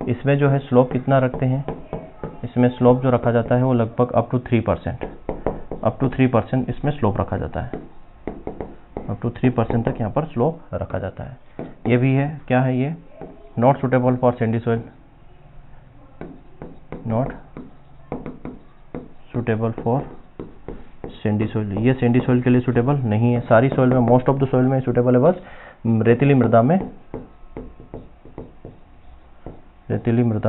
इसमें जो है स्लोप कितना रखते हैं, इसमें स्लोप जो रखा जाता है वो लगभग अप टू 3% इसमें स्लोप रखा जाता है, अप टू 3% तक यहाँ पर स्लोप रखा जाता है। ये भी है, क्या है ये, not suitable for Sandy soil, not suitable for Sandy soil, ये सैंडी सॉइल के लिए सुटेबल नहीं है। सारी सॉइल में, मोस्ट ऑफ द सॉइल में सुटेबल है, बस रेतीली मृदा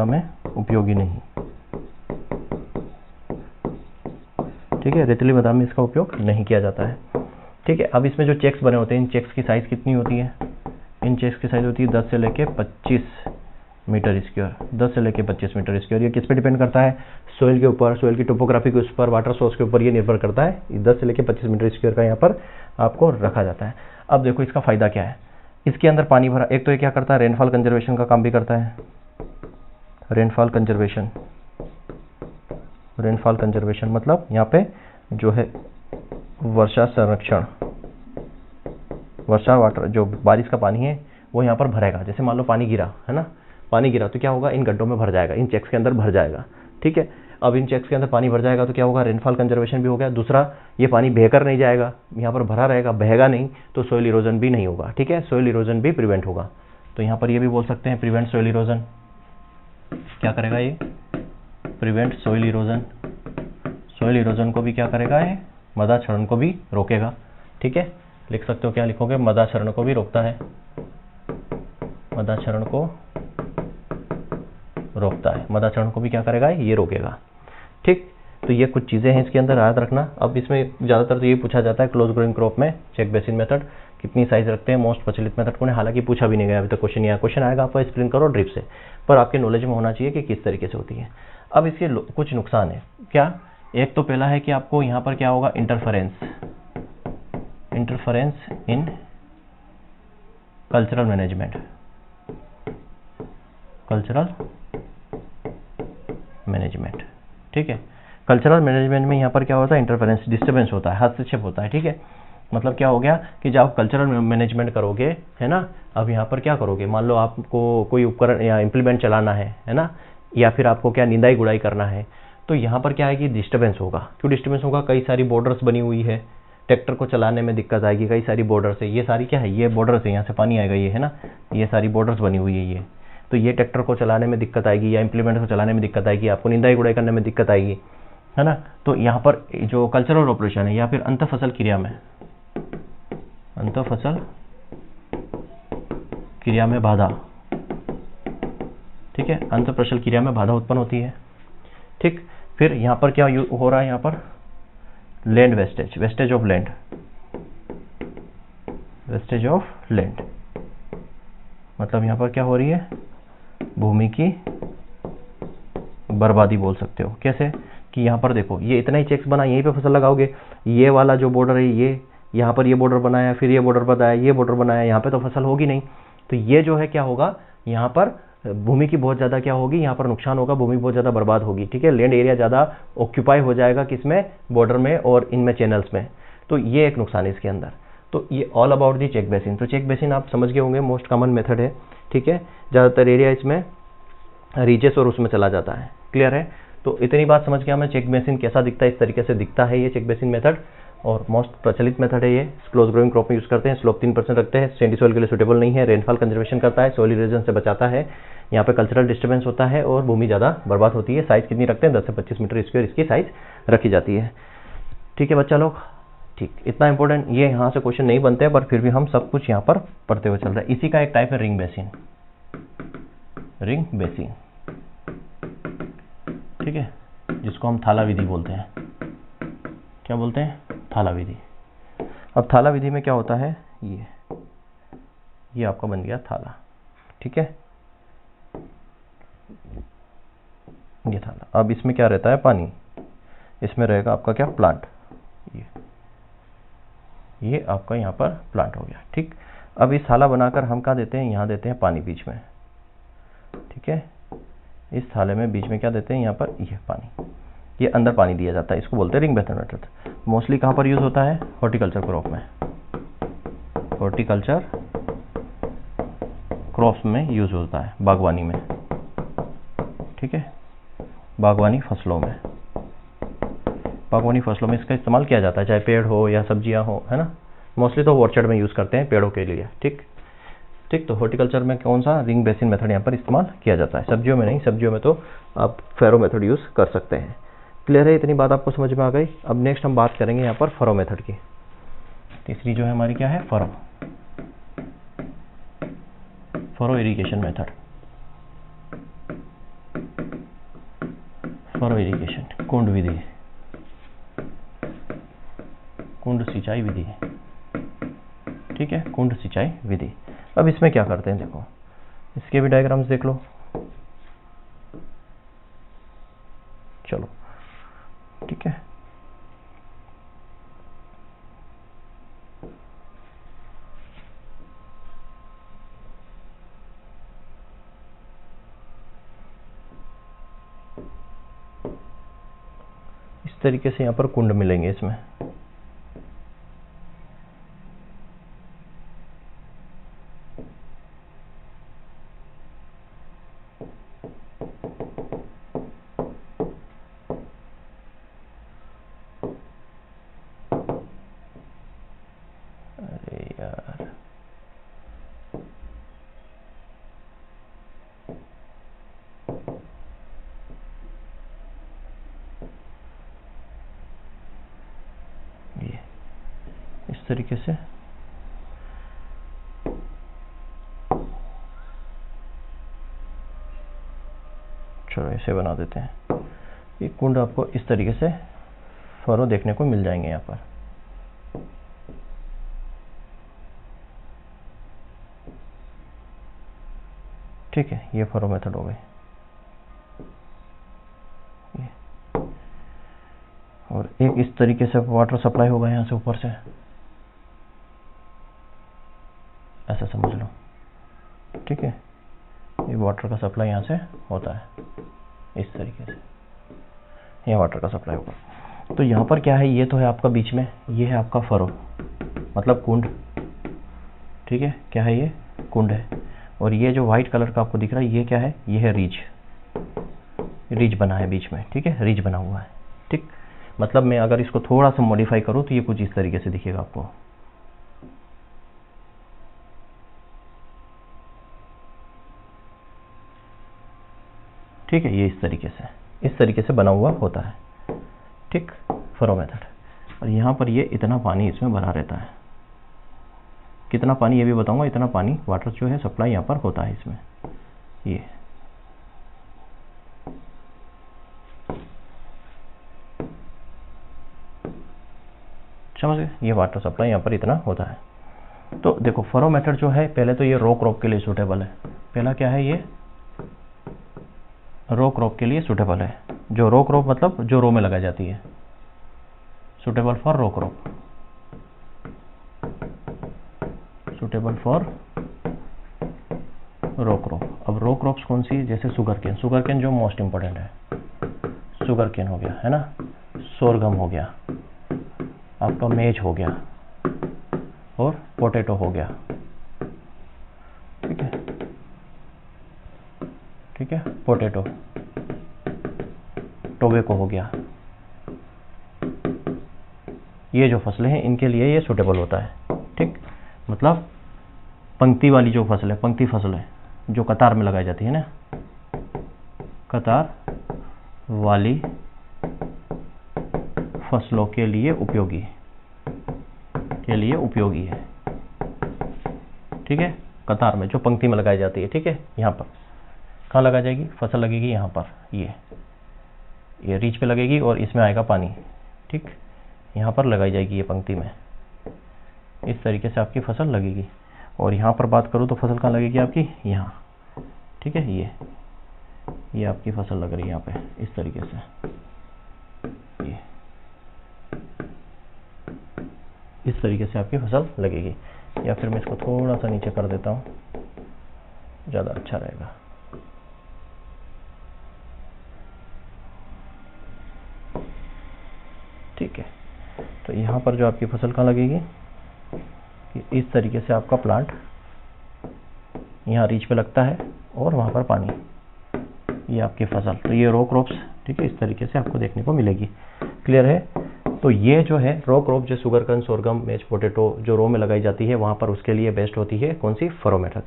में उपयोगी नहीं, ठीक है, रेतीली मृदा में इसका उपयोग नहीं किया जाता है, ठीक है। अब इसमें जो चेक्स बने होते हैं, इन चेक्स की साइज कितनी होती है, इन चेक्स की साइज होती है 10 से लेके 25 मीटर स्क्वायर, 10 से लेके 25 मीटर स्क्वायर। ये किस पे डिपेंड करता है, सोइल के ऊपर, सोइल की टोपोग्राफी के ऊपर, वाटर सोर्स के ऊपर ये निर्भर करता है। 10 से लेके 25 मीटर स्क्वायर का यहाँ पर आपको रखा जाता है। अब देखो इसका फायदा क्या है, इसके अंदर पानी भरा, एक तो ये क्या करता है, रेनफॉल कंजर्वेशन का काम भी करता है, रेनफॉल कंजर्वेशन मतलब यहाँ पे जो है वर्षा संरक्षण, वर्षा वाटर, जो बारिश का पानी है वो यहाँ पर भरेगा। जैसे मान लो पानी गिरा, है ना, पानी गिरा तो क्या होगा, इन गड्ढों में भर जाएगा, इन चेक्स के अंदर भर जाएगा, ठीक है। अब इन चेक्स के अंदर पानी भर जाएगा तो क्या होगा, रेनफॉल कंजर्वेशन भी हो गया। दूसरा, ये पानी बहकर नहीं जाएगा, यहाँ पर भरा रहेगा, बहेगा नहीं, तो सोइल इरोजन भी नहीं होगा, ठीक है, सोइल इरोजन भी प्रिवेंट होगा। तो यहाँ पर ये भी बोल सकते हैं प्रिवेंट सोइल इरोजन, क्या करेगा ये, prevent soil erosion, soil erosion को भी क्या करेगा, ये मृदा क्षरण को भी रोकेगा, ठीक है। लिख सकते हो, क्या लिखोगे, मृदा क्षरण को भी रोकता है, मृदा क्षरण को रोकता है, मृदा क्षरण को भी क्या करेगा, ये रोकेगा, ठीक। तो ये कुछ चीजें हैं इसके अंदर याद रखना। अब इसमें ज्यादातर तो ये पूछा जाता है क्लोज ग्रोइंग क्रॉप में चेक बेसिन मेथड कितनी साइज रखते हैं, मोस्ट प्रचलित मेथड को हालांकि पूछा भी नहीं गया अभी तक, क्वेश्चन आया, क्वेश्चन आएगा आपको स्प्रिंकलर और ड्रिप से, पर आपके नॉलेज में होना चाहिए कि किस तरीके से होती है। अब इसके कुछ नुकसान है, क्या, एक तो पहला है कि आपको यहाँ पर क्या होगा, इंटरफेरेंस इन कल्चरल मैनेजमेंट, ठीक है। कल्चरल मैनेजमेंट में यहाँ पर क्या होता है, इंटरफेरेंस, डिस्टर्बेंस होता है, हस्तक्षेप होता है, ठीक है। मतलब क्या हो गया कि जब आप कल्चरल मैनेजमेंट करोगे, है ना, अब यहाँ पर क्या करोगे, मान लो आपको कोई उपकरण या इम्प्लीमेंट चलाना है ना, या फिर आपको क्या निंदाई गुड़ाई करना है, तो यहाँ पर क्या है कि डिस्टर्बेंस होगा। क्यों डिस्टर्बेंस होगा, कई सारी बॉर्डर्स बनी हुई है, ट्रैक्टर को चलाने में दिक्कत आएगी, कई सारी बॉर्डर्स है, ये सारी क्या है, ये बॉर्डर्स है, यहाँ से पानी आएगा, ये है ना, ये सारी बॉर्डर्स बनी हुई है ये, तो ये ट्रैक्टर को चलाने में दिक्कत आएगी या इम्प्लीमेंट को चलाने में दिक्कत आएगी, आपको निंदाई गुड़ाई करने में दिक्कत आएगी, है ना। तो यहाँ पर जो कल्चरल ऑपरेशन है या फिर अंतःफसल क्रिया में बाधा, ठीक है, अंतःफसल क्रिया में बाधा उत्पन्न होती है, ठीक। फिर यहाँ पर क्या हो रहा है, यहाँ पर लैंड वेस्टेज ऑफ लैंड, मतलब यहाँ पर क्या हो रही है, भूमि की बर्बादी बोल सकते हो। कैसे कि यहाँ पर देखो, ये इतना ही चेक्स बना, यहीं पे फसल लगाओगे, ये वाला जो बॉर्डर है, ये यहाँ पर ये बॉर्डर बनाया, फिर ये बॉर्डर बनाया, ये बॉर्डर बनाया, यहाँ पे तो फसल होगी नहीं। तो ये जो है क्या होगा यहाँ पर भूमि की बहुत ज़्यादा क्या होगी, यहाँ पर नुकसान होगा, भूमि बहुत ज़्यादा बर्बाद होगी, ठीक है। लैंड एरिया ज़्यादा ऑक्यूपाई हो जाएगा किसमें, बॉर्डर में और इनमें चैनल्स में, तो ये एक नुकसान है इसके अंदर। तो ये all about the check basin. तो चेक बेसिन आप समझ गए होंगे, मोस्ट कॉमन मेथड है, ठीक है। ज़्यादातर एरिया इसमें रीचेस और उसमें चला जाता है, क्लियर है। तो इतनी बात समझ गया मैं, चेक बेसिन कैसा दिखता है, इस तरीके से दिखता है ये चेक बेसिन मेथड, और मोस्ट प्रचलित मेथड है ये। क्लोज ग्रोइंग क्रॉप में यूज़ करते हैं, स्लोप 3% रखते हैं, सैंडी सॉइल के लिए सूटेबल नहीं है, रेनफॉल कंजर्वेशन करता है, सॉइल इरोजन से बचाता है, यहाँ पे कल्चरल डिस्टर्बेंस होता है और भूमि ज़्यादा बर्बाद होती है। साइज़ कितनी रखते हैं, 10 से 25 मीटर स्क्वायर इसकी साइज़ रखी जाती है, ठीक है बच्चा लोग। ठीक, इतना इंपॉर्टेंट ये यहाँ से क्वेश्चन नहीं बनते हैं, पर फिर भी हम सब कुछ यहाँ पर पढ़ते हुए चल रहे हैं। इसी का एक टाइप है रिंग बेसिन, रिंग बेसिन, ठीक है, जिसको हम थाला विधि बोलते हैं। क्या बोलते हैं, थाला विधि। अब थाला विधि में क्या होता है, ये आपका बन गया थाला, ठीक है, ये थाला। अब इसमें क्या रहता है, पानी, इसमें रहेगा आपका क्या, प्लांट, ये आपका यहाँ पर प्लांट हो गया, ठीक। अब इस थाला बनाकर हम क्या देते हैं, यहाँ देते हैं पानी बीच में, ठीक है। इस थाले में बीच में क्या देते हैं, यहाँ पर ये पानी, ये अंदर पानी दिया जाता है, इसको बोलते हैं रिंग बेसिन मेथड। मोस्टली कहाँ पर यूज होता है, हॉर्टिकल्चर क्रॉप में, हॉर्टिकल्चर क्रॉप्स में यूज होता है, बागवानी में, ठीक है, बागवानी फसलों में, बागवानी फसलों में इसका इस्तेमाल किया जाता है, चाहे पेड़ हो या सब्जियां हो, है ना। मोस्टली तो ऑर्चर्ड में यूज़ करते हैं पेड़ों के लिए, ठीक ठीक। तो हॉर्टिकल्चर में कौन सा रिंग बेसिन मेथड यहाँ पर इस्तेमाल किया जाता है, सब्जियों में नहीं, सब्जियों में तो आप फैरो मेथड यूज़ कर सकते हैं, क्लियर है। इतनी बात आपको समझ में आ गई। अब नेक्स्ट हम बात करेंगे यहाँ पर फरो मेथड की। तीसरी जो है हमारी क्या है, furrow, furrow irrigation method, furrow irrigation, कुंड विधि, कुंड सिंचाई विधि, ठीक है, कुंड सिंचाई विधि। अब इसमें क्या करते हैं, देखो इसके भी डायग्राम्स देख लो, चलो ठीक है। इस तरीके से यहाँ पर कुंड मिलेंगे इसमें, इस तरीके से चलो ऐसे बना देते हैं। ये कुंड आपको इस तरीके से फरो देखने को मिल जाएंगे यहाँ पर, ठीक है। ये फरो मेथड हो गई, और एक इस तरीके से वाटर सप्लाई होगा यहाँ से ऊपर से, ऐसा समझ लो, ठीक है। ये वाटर का सप्लाई यहाँ से होता है इस तरीके से, ये वाटर का सप्लाई होगा। तो यहाँ पर क्या है, ये तो है आपका बीच में, ये है आपका फरो मतलब कुंड, ठीक है। क्या है, ये कुंड है, और ये जो व्हाइट कलर का आपको दिख रहा है ये क्या है, ये है रीच, रीच बना है बीच में, ठीक है, रीच बना हुआ है, ठीक। मतलब मैं अगर इसको थोड़ा सा मॉडिफाई करूँ तो ये कुछ इस तरीके से दिखेगा आपको, ठीक है। ये इस तरीके से बना हुआ होता है, ठीक, फरो मेथड। और यहाँ पर ये इतना पानी इसमें भरा रहता है, कितना पानी ये भी बताऊंगा, इतना पानी वाटर जो है सप्लाई यहाँ पर होता है इसमें, ये समझ गए, ये वाटर सप्लाई यहाँ पर इतना होता है। तो देखो फरो मेथड जो है, पहले तो ये रो क्रॉप के लिए सूटेबल है। पहला क्या है, ये रो क्रॉप के लिए सूटेबल है। जो रो क्रॉप मतलब जो रो में लगाई जाती है, suitable for row crop, suitable for row crop. अब रो क्रॉप्स कौन सी, जैसे शुगर केन जो मोस्ट इंपॉर्टेंट है, शुगर केन हो गया है ना, सोरगम हो गया, आपका मेज हो गया और पोटैटो हो गया। ठीक है, ठीक है, पोटैटो, टोबैको हो गया। ये जो फसलें हैं इनके लिए ये सूटेबल होता है। ठीक, मतलब पंक्ति वाली जो फसल है, पंक्ति फसल है जो कतार में लगाई जाती है ना, कतार वाली फसलों के लिए उपयोगी है। ठीक है, कतार में जो पंक्ति में लगाई जाती है। ठीक है, यहाँ पर कहाँ लगाई जाएगी, फसल लगेगी यहाँ पर, ये रीच पे लगेगी और इसमें आएगा पानी। ठीक, यहाँ पर लगाई जाएगी ये पंक्ति में, इस तरीके से आपकी फसल लगेगी। और यहाँ पर बात करूँ तो फसल कहाँ लगेगी आपकी, यहाँ। ठीक है, ये आपकी फसल लग रही है यहाँ पे इस तरीके से, ये इस तरीके से आपकी फसल लगेगी। या फिर मैं इसको थोड़ा सा नीचे कर देता हूँ, ज़्यादा अच्छा रहेगा। ठीक है, तो यहाँ पर जो आपकी फसल कहाँ लगेगी, इस तरीके से आपका प्लांट यहाँ रीच पे लगता है और वहाँ पर पानी, ये आपकी फसल। तो ये रो क्रॉप्स, ठीक है, इस तरीके से आपको देखने को मिलेगी। क्लियर है? तो ये जो है रो क्रॉप, जो शुगर केन, सोरगम, मेज, पोटैटो जो रो में लगाई जाती है वहाँ पर उसके लिए बेस्ट होती है कौन सी, फरो मेथड।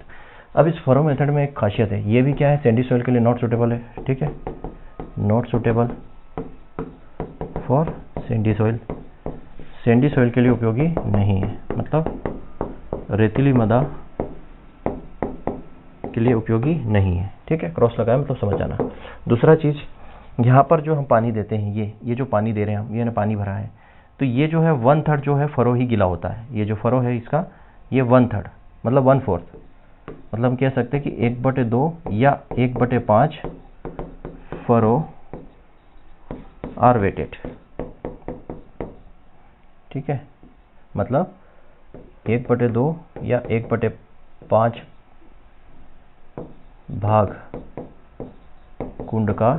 अब इस फरो मेथड में एक खासियत है, ये भी क्या है, सैंडी सॉइल के लिए नॉट सूटेबल है। ठीक है, not suitable for Sandy soil, Sandy soil के लिए उपयोगी नहीं है, मतलब रेतीली मृदा के लिए उपयोगी नहीं है। ठीक है, क्रॉस लगाया मतलब समझ आना। दूसरा चीज़, यहाँ पर जो हम पानी देते हैं, ये जो पानी दे रहे हैं हम, ये ना पानी भरा है, तो ये जो है 1/3 जो है फरो ही गीला होता है। ये जो फरो है इसका, ये 1/3 मतलब 1/4, मतलब हम कह सकते हैं कि 1/2 या 1/5 फरो आर वेटेड। ठीक है, मतलब 1/2 या 1/5 भाग कुंड का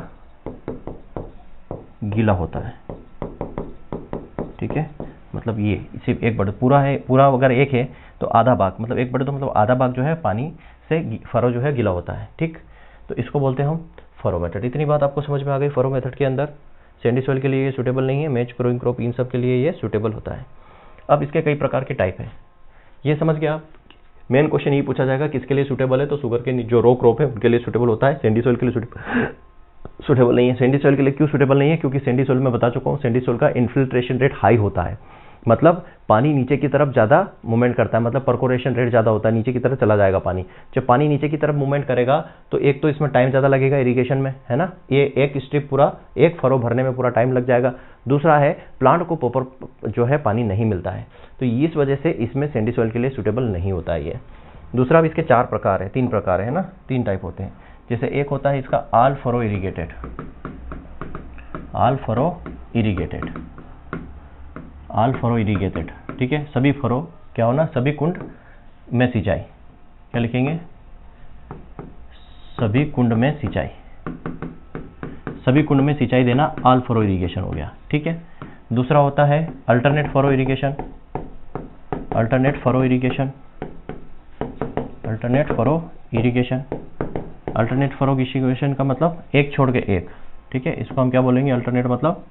गीला होता है। ठीक है, मतलब ये सिर्फ 1/2 पूरा है, पूरा अगर 1 है तो आधा भाग, मतलब 1/2 मतलब आधा भाग जो है पानी से फरो जो है गीला होता है। ठीक, तो इसको बोलते हैं हम फरो मेथड। इतनी बात आपको समझ में आ गई। फरो मेथड के अंदर सैंडी सॉइल के लिए ये सूटेबल नहीं है, मेज, ग्रोइंग क्रॉप, इन सब के लिए ये सूटेबल होता है। अब इसके कई प्रकार के टाइप हैं, ये समझ गया आप। मेन क्वेश्चन ये पूछा जाएगा किसके लिए सूटेबल है, तो शुगर के जो रो क्रॉप है उनके लिए सूटेबल होता है, सैंडी सॉइल के लिए सूटेबल नहीं है। सैंडी सॉइल के लिए क्यों सूटेबल नहीं है, क्योंकि सैंडी सॉइल में बता चुका हूँ, सैंडी सॉइल का इन्फिल्ट्रेशन रेट हाई होता है, मतलब पानी नीचे की तरफ ज़्यादा मूवमेंट करता है, मतलब परकोरेशन रेट ज़्यादा होता है, नीचे की तरफ चला जाएगा पानी। जब पानी नीचे की तरफ मूवमेंट करेगा तो एक तो इसमें टाइम ज़्यादा लगेगा इरिगेशन में, है ना, ये एक स्ट्रिप पूरा, एक फरो भरने में पूरा टाइम लग जाएगा। दूसरा है प्लांट को प्रॉपर जो है पानी नहीं मिलता है, तो इस वजह से इसमें सैंडी सॉइल के लिए सूटेबल नहीं होता है ये। दूसरा, अब इसके 4 प्रकार है, 3 प्रकार है ना, 3 टाइप होते हैं। जैसे एक होता है इसका all furrow irrigated, all furrow irrigated, all furrow irrigated. ठीक है, सभी फरो क्या होना, सभी कुंड में सिंचाई, क्या लिखेंगे, सभी कुंड में सिंचाई, सभी कुंड में सिंचाई देना ऑल फरो इरिगेशन हो गया। ठीक है, दूसरा होता है alternate furrow irrigation, alternate furrow irrigation, alternate furrow irrigation. Alternate furrow irrigation का मतलब एक छोड़ के एक। ठीक है, इसको हम क्या बोलेंगे, अल्टरनेट मतलब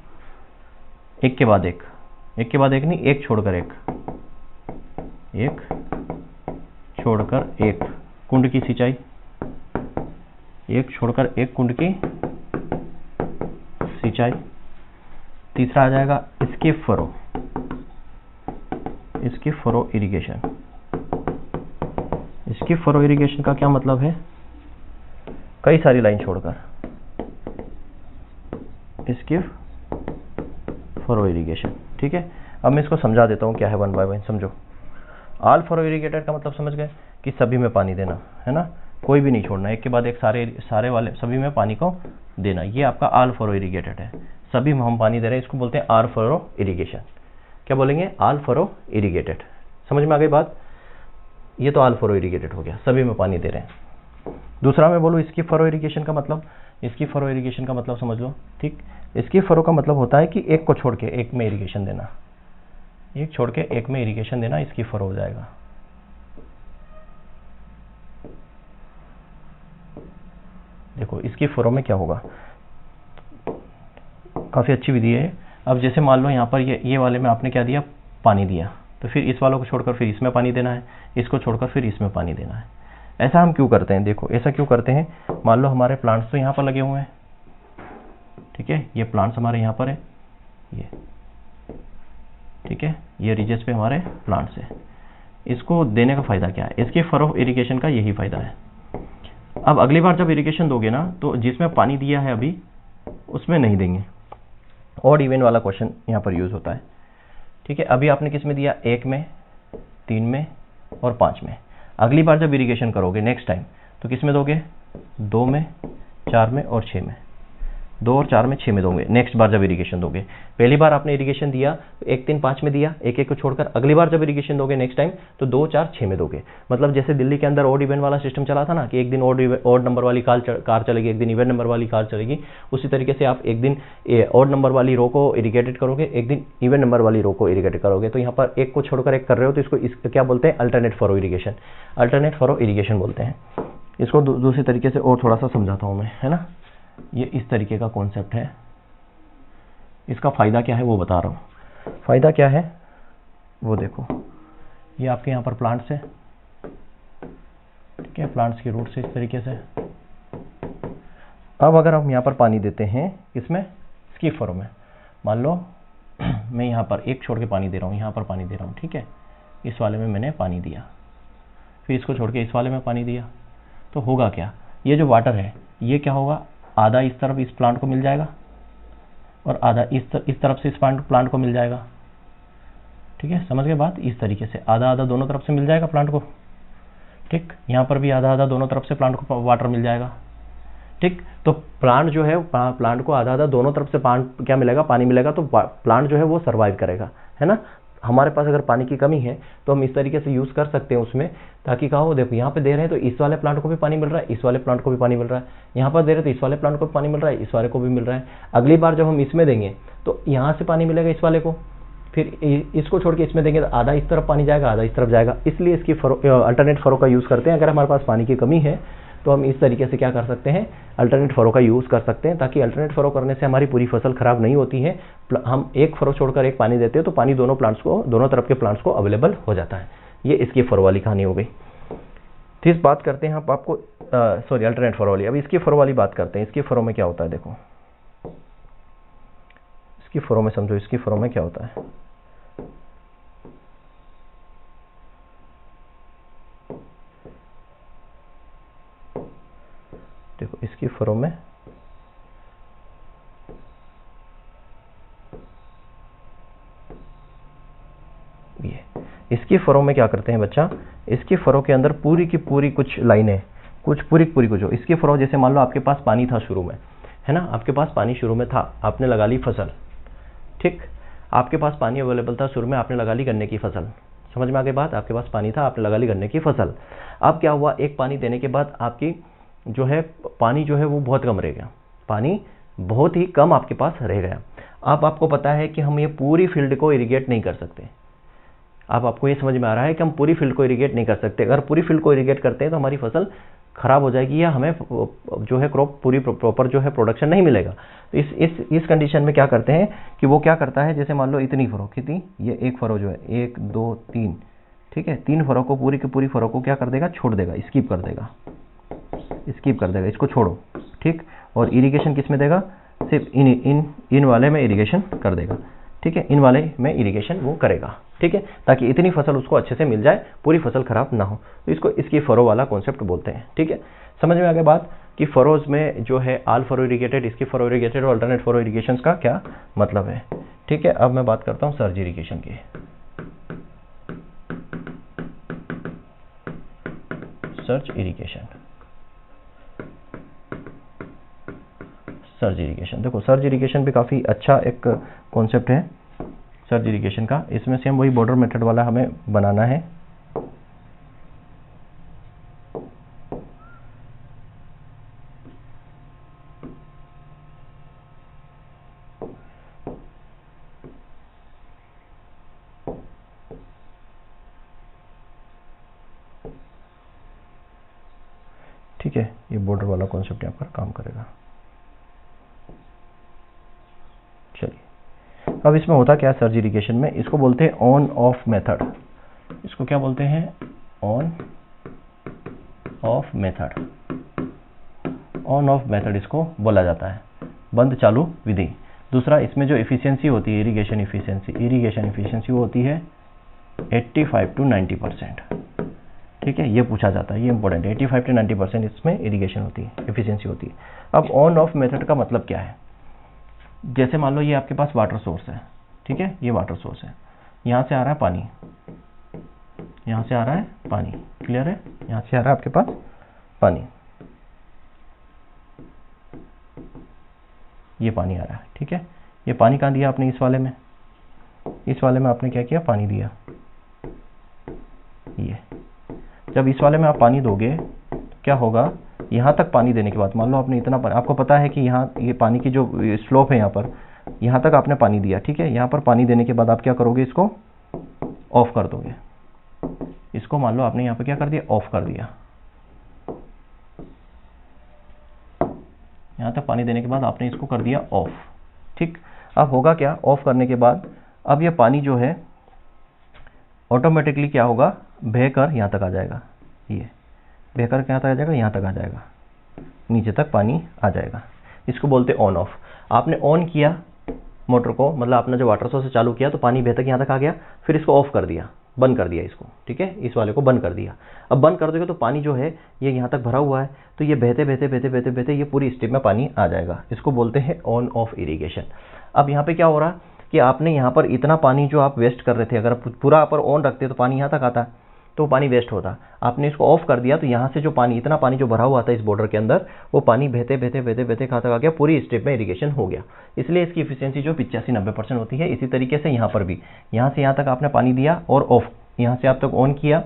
एक के बाद एक, एक के बाद एक नहीं, एक छोड़कर एक, एक छोड़कर एक कुंड की सिंचाई, एक छोड़कर एक कुंड की सिंचाई। तीसरा आ जाएगा skip furrow, skip furrow irrigation. Skip furrow irrigation का क्या मतलब है, कई सारी लाइन छोड़कर, स्किप फरो इरिगेशन। ठीक है, अब मैं इसको समझा देता हूँ क्या है, 1 बाय 1 समझो। ऑल फरो इरिगेटेड का मतलब समझ गए कि सभी में पानी देना, है ना, कोई भी नहीं छोड़ना, एक के बाद एक सारे वाले सभी में पानी को देना, ये आपका ऑल फरो इरिगेटेड है, सभी में हम पानी दे रहे हैं, इसको बोलते हैं ऑल फरो इरिगेशन। क्या बोलेंगे, ऑल फरो इरिगेटेड। समझ में आ गई बात, ये तो ऑल फरो इरिगेटेड हो गया, सभी में पानी दे रहे हैं। दूसरा मैं बोलूँ इसकी फरो इरिगेशन का मतलब, इसकी फरो इरिगेशन का मतलब समझ लो, ठीक। इसकी फरो का मतलब होता है कि एक को छोड़ के एक में इरिगेशन देना, एक छोड़ के एक में इरिगेशन देना, इसकी फरो हो जाएगा। देखो इसकी फरो में क्या होगा, काफ़ी अच्छी विधि है। अब जैसे मान लो यहाँ पर ये वाले में आपने क्या दिया, पानी दिया, तो फिर इस वालों को छोड़कर फिर इसमें पानी देना है, इसको छोड़कर फिर इसमें पानी देना है। ऐसा हम क्यों करते हैं, देखो ऐसा क्यों करते हैं, मान लो हमारे प्लांट्स तो यहाँ पर लगे हुए हैं, ठीक है, ये प्लांट्स हमारे यहाँ पर है, ये ठीक है, ये रिजेस पे हमारे प्लांट्स है। इसको देने का फ़ायदा क्या है, इसके फरो इरिगेशन का यही फ़ायदा है। अब अगली बार जब इरिगेशन दोगे ना, तो जिसमें पानी दिया है अभी उसमें नहीं देंगे। ऑड इवन वाला क्वेश्चन यहाँ पर यूज़ होता है, ठीक है। अभी आपने किस में दिया, 1 में, 3 में और 5 में। अगली बार जब इरिगेशन करोगे नेक्स्ट टाइम, तो किस में दोगे, 2 में, 4 में और 6 में। 2 और 4 में, 6 में दोगे नेक्स्ट बार जब इरिगेशन दोगे। पहली बार आपने इरिगेशन दिया तो 1, 3, 5 में दिया, एक को छोड़कर। अगली बार जब इरिगेशन दोगे नेक्स्ट टाइम, तो 2, 4, 6 में दोगे। मतलब जैसे दिल्ली के अंदर ऑड इवन वाला सिस्टम चला था ना, कि एक दिन ऑड नंबर वाली कार चलेगी, एक दिन इवन नंबर वाली कार चलेगी। उसी तरीके से आप एक दिन ऑड नंबर वाली रो को इरिगेटेड करोगे, एक दिन इवन नंबर वाली रो को इरिगेटेड करोगे। तो यहाँ पर एक को छोड़कर एक कर रहे हो, तो इसको क्या बोलते हैं, alternate furrow irrigation, alternate furrow irrigation बोलते हैं। इसको दूसरी तरीके से और थोड़ा सा समझाता हूँ मैं, है ना। ये इस तरीके का कॉन्सेप्ट है। इसका फ़ायदा क्या है वो बता रहा हूँ। फ़ायदा क्या है वो देखो, ये आपके यहाँ पर प्लांट्स है, ठीक है, प्लांट्स की रूट से इस तरीके से। अब अगर हम यहाँ पर पानी देते हैं, इसमें इसकी फरो में, मान लो मैं यहाँ पर एक छोड़ के पानी दे रहा हूँ, यहाँ पर पानी दे रहा हूँ, ठीक है, इस वाले में मैंने पानी दिया, फिर इसको छोड़ के इस वाले में पानी दिया, तो होगा क्या, ये जो वाटर है ये क्या होगा, आधा इस तरफ इस प्लांट को मिल जाएगा और आधा इस तरफ से इस प्लांट को मिल जाएगा, ठीक है, समझ गए बात। इस तरीके से आधा आधा दोनों तरफ से मिल जाएगा प्लांट को, ठीक। यहाँ पर भी आधा आधा दोनों तरफ से प्लांट को वाटर मिल जाएगा, ठीक। तो प्लांट जो है, प्लांट को आधा आधा दोनों तरफ से क्या मिलेगा, पानी मिलेगा, तो प्लांट जो है वो सर्वाइव करेगा, है ना। हमारे पास अगर पानी की कमी है तो हम इस तरीके से यूज़ कर सकते हैं उसमें, ताकि कहा हो, देखो यहाँ पे दे रहे हैं तो इस वाले प्लांट को भी पानी मिल रहा है, इस वाले प्लांट को भी पानी मिल रहा है, यहाँ पर दे रहे हैं तो इस वाले प्लांट को भी पानी मिल रहा है, इस वाले को भी मिल रहा है। अगली बार जब हम इसमें देंगे तो यहाँ से पानी मिलेगा इस वाले को, फिर इसको छोड़ के इसमें देंगे तो आधा इस तरफ पानी जाएगा, आधा इस तरफ जाएगा। इसलिए इसकी अल्टरनेट फरो का यूज़ करते हैं। अगर हमारे पास पानी की कमी है तो हम इस तरीके से क्या कर सकते हैं, अल्टरनेट फरो का यूज़ कर सकते हैं, ताकि अल्टरनेट फरो करने से हमारी पूरी फसल खराब नहीं होती है। हम एक फरो छोड़कर एक पानी देते हैं तो पानी दोनों तरफ के प्लांट्स को अवेलेबल हो जाता है। ये इसकी फरो वाली कहानी हो गई। तो इस बात करते हैं हम आपको, सॉरी अल्टरनेट फरो वाली। अब इसकी फरो वाली बात करते हैं। इसकी फरो में क्या होता है, देखो इसकी फरो में समझो, इसकी फरो में क्या होता है। देखो इसकी फरो में ये, इसकी फरो में क्या करते हैं बच्चा, इसकी फरो के अंदर पूरी की पूरी कुछ लाइनें, कुछ पूरी कुछ हो। इसकी फरो जैसे मान लो आपके पास पानी था शुरू में, है ना, आपके पास पानी शुरू में था, आपने लगा ली फसल, ठीक, आपके पास पानी अवेलेबल था शुरू में, आपने लगा ली गन्ने की फसल। समझ में आ गई बात, आपके पास पानी था, आपने लगा ली गन्ने की फसल। अब क्या हुआ, एक पानी देने के बाद आपकी जो है पानी जो है वो बहुत कम रह गया, पानी बहुत ही कम आपके पास रह गया। अब आपको पता है कि हम ये पूरी फील्ड को इरिगेट नहीं कर सकते। अब आपको ये समझ में आ रहा है कि हम पूरी फील्ड को इरिगेट नहीं कर सकते। अगर पूरी फील्ड को इरिगेट करते हैं तो हमारी फसल खराब हो जाएगी, या हमें जो है क्रॉप पूरी प्रॉपर जो है प्रोडक्शन नहीं मिलेगा। तो इस कंडीशन में क्या करते हैं कि वो क्या करता है, जैसे मान लो इतनी फरो, कितनी, ये एक फरो जो है 1 2 3, ठीक है, 3 फरो को पूरी की पूरी फरो को क्या कर देगा, छोड़ देगा, स्किप कर देगा, इसको छोड़ो, ठीक। और इरिगेशन किस में देगा, सिर्फ इन वाले में इरिगेशन कर देगा, ठीक है, इन वाले में इरिगेशन वो करेगा, ठीक है, ताकि इतनी फसल उसको अच्छे से मिल जाए, पूरी फसल खराब ना हो। तो इसको इसकी फरो वाला कॉन्सेप्ट बोलते हैं, ठीक है। समझ में आ गया बात कि फरोज में जो है आल फरो इरिगेटेड, इसकी फरो इरिगेटेड और अल्टरनेट फरो इरिगेशन का क्या मतलब है, ठीक है। अब मैं बात करता हूँ सर्ज इरिगेशन की। सर्ज इरिगेशन, सर्ज इरिगेशन, देखो सर्ज इरिगेशन भी काफ़ी अच्छा एक कॉन्सेप्ट है सर्ज इरिगेशन का। इसमें से हम वही बॉर्डर मेथड वाला हमें बनाना है। है, ये बॉर्डर वाला कॉन्सेप्ट यहाँ पर काम करेगा। चलिए, अब इसमें होता क्या है सर्ज इरिगेशन में, इसको बोलते हैं ऑन ऑफ मेथड। इसको क्या बोलते हैं, on off method. On off method इसको बोला जाता है, बंद चालू विधि। दूसरा, इसमें जो एफिशिएंसी होती है, इरिगेशन एफिशिएंसी वो होती है 85 to 90%। ठीक है, ये पूछा जाता है, ये इंपॉर्टेंट है। 85 to 90% इसमें इरिगेशन होती है, एफिशिएंसी होती है। अब ऑन ऑफ मेथड का मतलब क्या है, जैसे मान लो ये आपके पास वाटर सोर्स है, ठीक है, ये वाटर सोर्स है, यहाँ से आ रहा है पानी, यहाँ से आ रहा है पानी, क्लियर है, यहाँ से आ रहा है आपके पास पानी, ये पानी आ रहा है, ठीक है। ये पानी कहाँ दिया आपने, इस वाले में, इस वाले में आपने क्या किया, पानी दिया। ये जब इस वाले में आप पानी दोगे तो क्या होगा, यहाँ तक पानी देने के बाद, मान लो आपने इतना पानी, आपको पता है कि यहाँ ये पानी की जो स्लोप है यहाँ पर, यहाँ तक आपने पानी दिया, ठीक है। यहाँ पर पानी देने के बाद आप क्या करोगे, इसको ऑफ कर दोगे। इसको मान लो आपने यहाँ पे क्या कर दिया, ऑफ कर दिया। यहाँ तक पानी देने के बाद आपने इसको कर दिया ऑफ, ठीक। अब होगा क्या, ऑफ करने के बाद अब ये पानी जो है ऑटोमेटिकली क्या होगा, बहकर यहाँ तक आ जाएगा। ये बहकर यहाँ तक आ जाएगा, यहाँ तक आ जाएगा, नीचे तक पानी आ जाएगा। इसको बोलते हैं ऑन ऑफ। आपने ऑन किया मोटर को, मतलब आपने जो वाटर सोर्स से चालू किया तो पानी बहकर यहाँ तक आ गया, फिर इसको ऑफ कर दिया, बंद कर दिया इसको, ठीक है, इस वाले को बंद कर दिया। अब बंद कर दोगे तो पानी जो है ये यहाँ तक भरा हुआ है, तो ये बहते बहते बहते बहते बहते ये पूरी स्ट्रिप में पानी आ जाएगा। इसको बोलते हैं ऑन ऑफ इरिगेशन। अब यहाँ पे क्या हो रहा है कि आपने यहाँ पर इतना पानी जो आप वेस्ट कर रहे थे, अगर पूरा पर ऑन रखते तो पानी यहाँ तक आता, तो पानी वेस्ट होता। आपने इसको ऑफ कर दिया तो यहाँ से जो पानी, इतना पानी जो भरा हुआ था इस बॉर्डर के अंदर, वो पानी बहते बहते बहते बहते कहाँ तक आ गया, पूरी स्ट्रिप में इरिगेशन हो गया। इसलिए इसकी एफिशिएंसी जो 85-90% होती है। इसी तरीके से यहाँ पर भी, यहाँ से यहाँ तक आपने पानी दिया और ऑफ, यहाँ से आप तक ऑन किया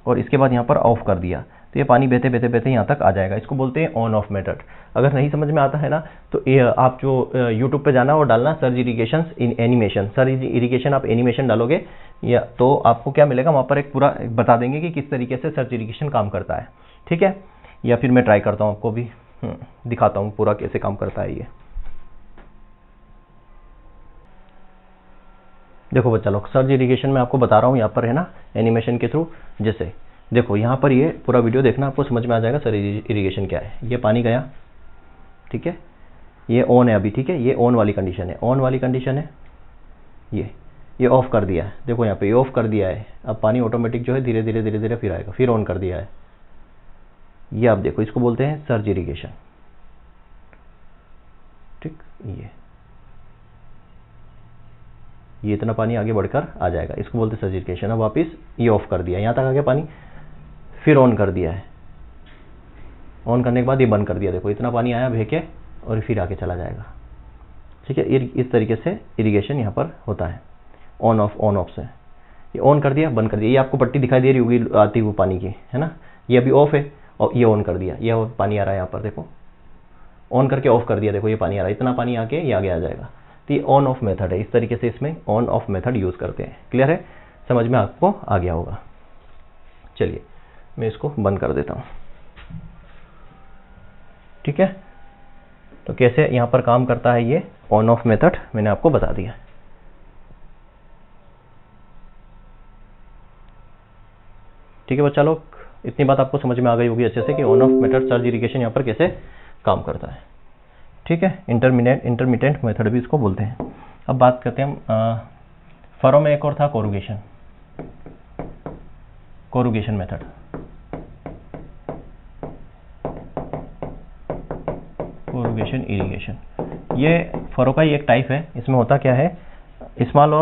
और इसके बाद यहाँ पर ऑफ कर दिया, तो ये पानी बहते बहते बहते यहाँ तक आ जाएगा। इसको बोलते हैं ऑन ऑफ मेथड। अगर नहीं समझ में आता है ना, तो आप जो यूट्यूब पे जाना और डालना सर्ज इरिगेशन इन एनिमेशन, सर्ज इरिगेशन आप एनिमेशन डालोगे या तो आपको क्या मिलेगा, वहाँ पर एक पूरा बता देंगे कि किस तरीके से सर्ज इरिगेशन काम करता है, ठीक है। या फिर मैं ट्राई करता हूँ, आपको भी दिखाता हूँ पूरा कैसे काम करता है ये। देखो बच्चा लोग, सर्ज इरिगेशन में आपको बता रहा हूँ यहाँ पर है ना, एनिमेशन के थ्रू। जैसे देखो यहाँ पर ये पूरा वीडियो देखना, आपको समझ में आ जाएगा सर्ज इरिगेशन क्या है। ये पानी गया, ठीक है, ये ऑन है अभी, ठीक है, ये ऑन वाली कंडीशन है, ऑन वाली कंडीशन है। ये ऑफ कर दिया है, देखो यहाँ पे ये ऑफ कर दिया है। अब पानी ऑटोमेटिक जो है धीरे धीरे धीरे धीरे फिर आएगा, फिर ऑन कर दिया है। ये आप देखो, इसको बोलते हैं सर्ज इरिगेशन, ठीक। ये इतना पानी आगे बढ़कर आ जाएगा, इसको बोलते हैं सर्ज इरिगेशन। अब वापस ये ऑफ कर दिया, यहाँ तक आ गया पानी, फिर ऑन कर दिया है। ऑन करने के बाद ये बंद कर दिया, देखो इतना पानी आया बह के और फिर आके चला जाएगा, ठीक है। इस तरीके से इरिगेशन यहाँ पर होता है, ऑन ऑफ से। ये ऑन कर दिया, बंद कर दिया। ये आपको पट्टी दिखाई दे रही होगी आती हुई पानी की, है ना। ये अभी ऑफ है और ये ऑन कर दिया, ये पानी आ रहा है यहाँ पर, देखो ऑन करके ऑफ कर दिया, देखो ये पानी आ रहा है, इतना पानी आके ये आगे आ जाएगा। तो ये ऑन ऑफ मेथड है। इस तरीके से इसमें ऑन ऑफ मेथड यूज़ करते हैं। क्लियर है, समझ में आपको आ गया होगा। चलिए मैं इसको बंद कर देता हूँ, ठीक है। तो कैसे यहाँ पर काम करता है ये ऑन ऑफ मेथड, मैंने आपको बता दिया। ठीक है बच्चा लोग, इतनी बात आपको समझ में आ गई होगी अच्छे से कि on off method surge irrigation यहाँ पर कैसे काम करता है, ठीक है। इंटरमिटेंट मेथड भी इसको बोलते हैं। अब बात करते हैं हम फरो में एक और था कोरुगेशन मेथड। कोरुगेशन इरिगेशन, ये फरो का ही एक टाइप है। इसमें होता क्या है, स्मॉल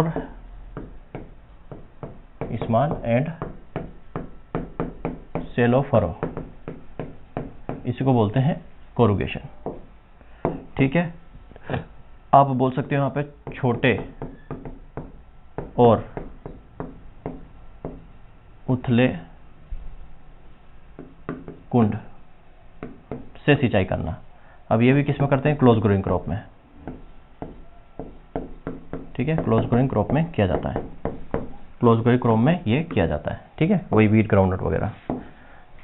एंड सेलो फरो, इसी को बोलते हैं कोरुगेशन, ठीक है। आप बोल सकते हो यहाँ पे छोटे और उथले कुंड से सिंचाई करना। अब ये भी किसमें करते हैं, क्लोज ग्रोइंग क्रॉप में, ठीक है। क्लोज ग्रोइंग क्रॉप में किया जाता है, क्लोज ग्रोइंग क्रॉप में ये किया जाता है, ठीक है। वही वीट ग्राउंडनट वगैरह।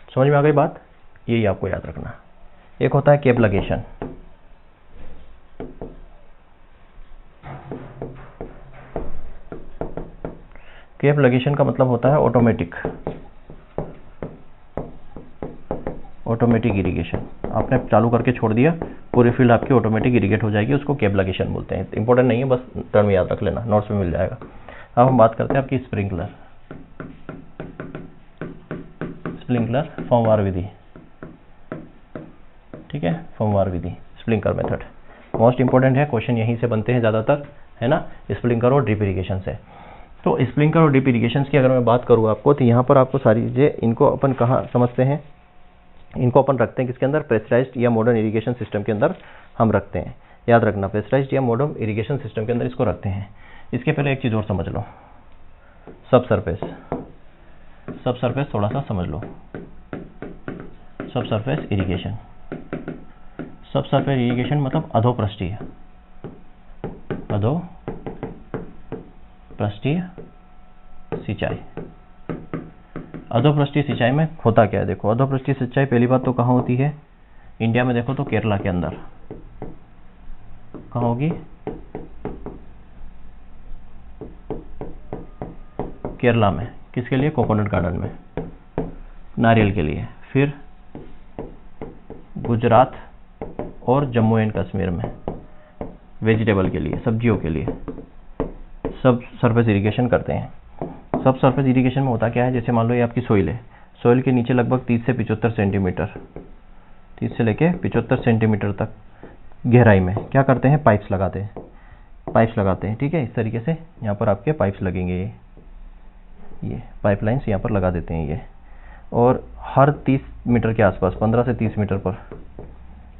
समझ में आ गई बात। यही आपको याद रखना। एक होता है कैप लगेशन, कैप लगेशन का मतलब होता है ऑटोमेटिक इरिगेशन। आपने चालू करके छोड़ दिया, पूरी फील्ड आपकी ऑटोमेटिक इरिगेट हो जाएगी, उसको कैप लगेशन बोलते हैं। इंपॉर्टेंट नहीं है, बस टर्म याद रख लेना, नोट्स में मिल जाएगा। अब हम बात करते हैं आपकी स्प्रिंकलर फॉर्मवार विधि, ठीक है, फॉर्मवार विधि, स्प्रिंकलर मेथड मोस्ट इंपॉर्टेंट है, क्वेश्चन यहीं से बनते हैं ज़्यादातर, है ना, स्प्रिंकलर और ड्रिप इरिगेशन से। तो स्प्रिंकलर और ड्रिप इरिगेशन की अगर मैं बात करूँ आपको, तो यहाँ पर आपको सारी चीज़ें, इनको अपन कहाँ समझते हैं, इनको अपन रखते हैं किसके अंदर, प्रेशराइज्ड या मॉडर्न इरिगेशन सिस्टम के अंदर हम रखते हैं। याद रखना, प्रेशराइज्ड या मॉडर्न इरिगेशन सिस्टम के अंदर इसको रखते हैं। इसके पहले एक चीज़ और समझ लो, सब सरफेस थोड़ा सा समझ लो। सब सरफेस इरिगेशन मतलब अधोपृष्ठीय सिंचाई। अधोपृष्ठीय सिंचाई में होता क्या है, देखो, अधोपृष्ठीय सिंचाई पहली बात तो कहाँ होती है, इंडिया में देखो तो केरला के अंदर। कहाँ होगी, केरला में। किसके लिए, कोकोनट गार्डन में, नारियल के लिए। फिर गुजरात और जम्मू एंड कश्मीर में वेजिटेबल के लिए, सब्जियों के लिए सब सरफेस इरिगेशन करते हैं। सब सरफेस इरिगेशन में होता क्या है, जैसे मान लो ये आपकी सोइल है, सोइल के नीचे लगभग 30 से 75 सेंटीमीटर, 30 से लेके 75 सेंटीमीटर तक गहराई में क्या करते हैं, पाइप्स लगाते हैं, ठीक है। इस तरीके से यहाँ पर आपके पाइप्स लगेंगे, ये पाइपलाइंस यहाँ पर लगा देते हैं ये, और हर 30 मीटर के आसपास, 15 से 30 मीटर पर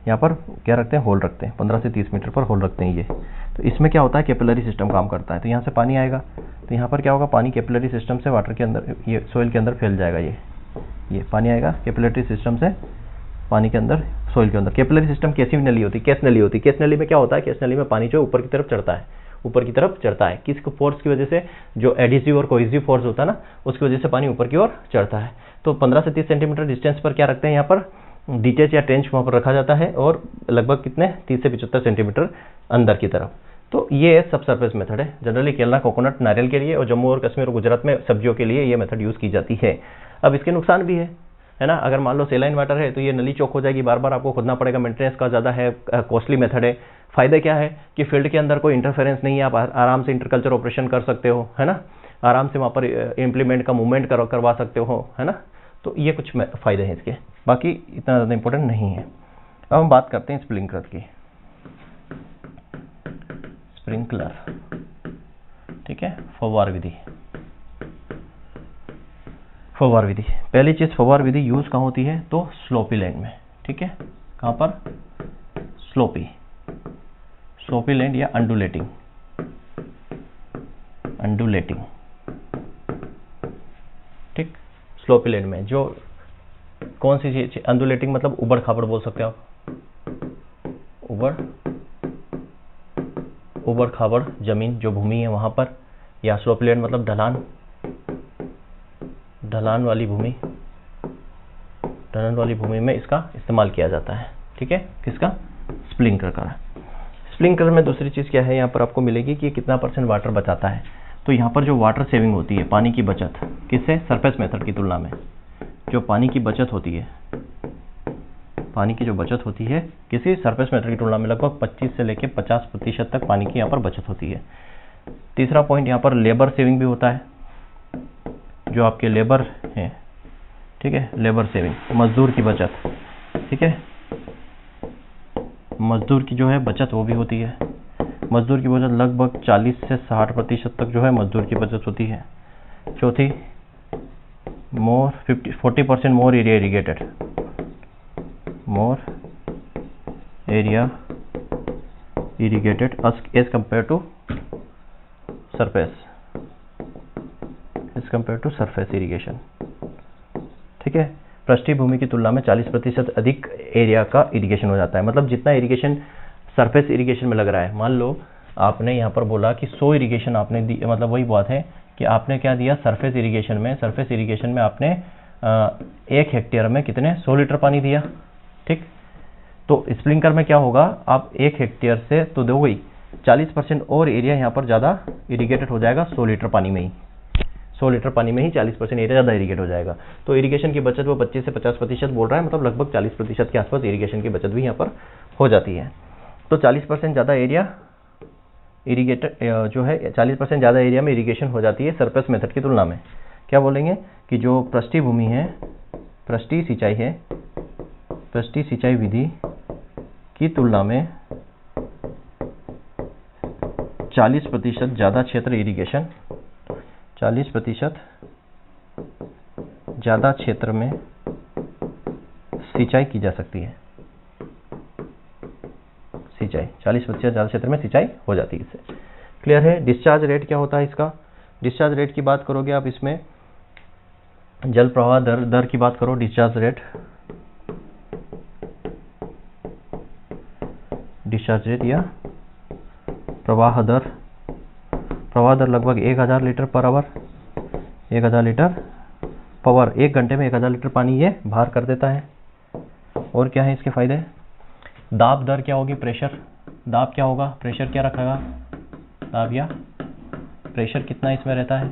यहाँ पर क्या रखते हैं, होल रखते हैं, 15 से 30 मीटर पर होल रखते हैं ये। तो इसमें क्या होता है, कैपिलरी सिस्टम काम करता है। तो यहाँ से पानी आएगा, तो यहाँ पर क्या होगा, पानी कैपिलरी सिस्टम से वाटर के अंदर, ये सोइल के अंदर फैल जाएगा। ये पानी आएगा कैपिलरी सिस्टम से पानी के अंदर, सोइल के अंदर। कैपिलरी सिस्टम कैसी नली होती है, केस नली होती है। केस नली में क्या होता है, केस नली में पानी जो ऊपर की तरफ चढ़ता है, किस फोर्स की वजह से, जो एडिसिव और कोहेसिव फोर्स होता है ना, उसकी वजह से पानी ऊपर की ओर चढ़ता है। तो 15 से 30 सेंटीमीटर डिस्टेंस पर क्या रखते हैं, यहाँ पर डीटेच या ट्रेंच वहाँ पर रखा जाता है, और लगभग कितने, 30 से 75 सेंटीमीटर अंदर की तरफ। तो ये सब सरफेस मेथड है। जनरली केरला कोकोनट नारियल के लिए, और जम्मू और कश्मीर और गुजरात में सब्जियों के लिए ये मेथड यूज़ की जाती है। अब इसके नुकसान भी है ना। अगर मान लो सेलाइन वाटर है तो ये नली चौक हो जाएगी, बार बार आपको खोदना पड़ेगा, मेंटेनेंस का ज़्यादा है, कॉस्टली मेथड है। फायदे क्या है कि फील्ड के अंदर कोई इंटरफेरेंस नहीं है, आप आराम से इंटरकल्चर ऑपरेशन कर सकते हो, है ना, आराम से वहाँ पर इम्प्लीमेंट का मूवमेंट करवा सकते हो, है ना। तो ये कुछ फ़ायदे हैं इसके, बाकी इतना ज़्यादा इंपॉर्टेंट नहीं है। अब हम बात करते हैं स्प्रिंकलर की। स्प्रिंकलर, ठीक है, फव्वार विधि। फव्वार विधि, पहली चीज़, फव्वार विधि यूज़ कहाँ होती है, तो स्लोपी लैंड में, ठीक है। कहाँ पर, स्लोपी लैंड या अंडुलेटिंग, ठीक। स्लोपी लैंड में जो कौन सी चीज, अंडुलेटिंग मतलब उबड़ खाबड़ बोल सकते हो आप, उबड़ खाबड़ जमीन जो भूमि है वहां पर, या स्लोपी लैंड मतलब ढलान वाली भूमि में इसका इस्तेमाल किया जाता है, ठीक है। किसका, स्प्रिंकलर का। स्प्रिंकलर में दूसरी चीज़ क्या है, यहाँ पर आपको मिलेगी कि कितना % वाटर बचाता है। तो यहाँ पर जो वाटर सेविंग होती है, पानी की बचत, किससे, सरफेस मेथड की तुलना में जो पानी की बचत होती है, किसी सरफेस मेथड की तुलना में लगभग 25 से लेकर 50% तक पानी की यहाँ पर बचत होती है। तीसरा पॉइंट, यहाँ पर लेबर सेविंग भी होता है, जो आपके लेबर हैं, ठीक है, लेबर सेविंग, मजदूर की बचत, ठीक है, मजदूर की जो है बचत वो भी होती है। मजदूर की बचत लगभग 40 से 60% तक जो है मजदूर की बचत होती है। चौथी, 40% more area irrigated, as compare to surface irrigation, ठीक है। पृष्ठीय भूमि की तुलना में 40% अधिक एरिया का इरिगेशन हो जाता है। मतलब जितना इरिगेशन सरफेस इरिगेशन में लग रहा है, मान लो आपने यहाँ पर बोला कि 100 इरिगेशन आपने दी, मतलब वही बात है कि आपने क्या दिया, सरफेस इरिगेशन में आपने 1 हेक्टेयर में कितने 100 लीटर पानी दिया। ठीक, तो स्प्रिंकलर में क्या होगा, आप 1 हेक्टेयर से तो दोगे 40% और एरिया यहाँ पर ज़्यादा इरीगेटेड हो जाएगा 100 लीटर पानी में ही। 100 लीटर पानी में ही 40% एरिया ज़्यादा इरीगेट हो जाएगा। तो इरीगेशन की बचत वो 25 से 50% बोल रहा है, मतलब लगभग 40% के आसपास इरीगेशन की बचत भी यहाँ पर हो जाती है। तो 40% ज़्यादा एरिया इरीगेटेड जो है 40% ज़्यादा एरिया में इरीगेशन हो जाती है सरफेस मेथड की तुलना में। क्या बोलेंगे कि जो पृष्ठीय भूमि है, पृष्ठीय सिंचाई है, पृष्ठीय सिंचाई विधि की तुलना में 40% ज़्यादा क्षेत्र इरीगेशन, 40% ज़्यादा क्षेत्र में सिंचाई की जा सकती है। सिंचाई 40% ज़्यादा क्षेत्र में सिंचाई हो जाती है इससे। क्लियर है। डिस्चार्ज रेट क्या होता है इसका, डिस्चार्ज रेट की बात करोगे आप, इसमें जल प्रवाह दर की बात करो, डिस्चार्ज रेट, डिस्चार्ज रेट या प्रवाह दर लगभग 1000 litre per hour, 1000 litre power, 1 घंटे में 1000 लीटर पानी ये बाहर कर देता है। और क्या है इसके फायदे, दाब दर क्या होगी, प्रेशर, दाब क्या होगा, प्रेशर क्या रखेगा, दाब या प्रेशर कितना इसमें रहता है,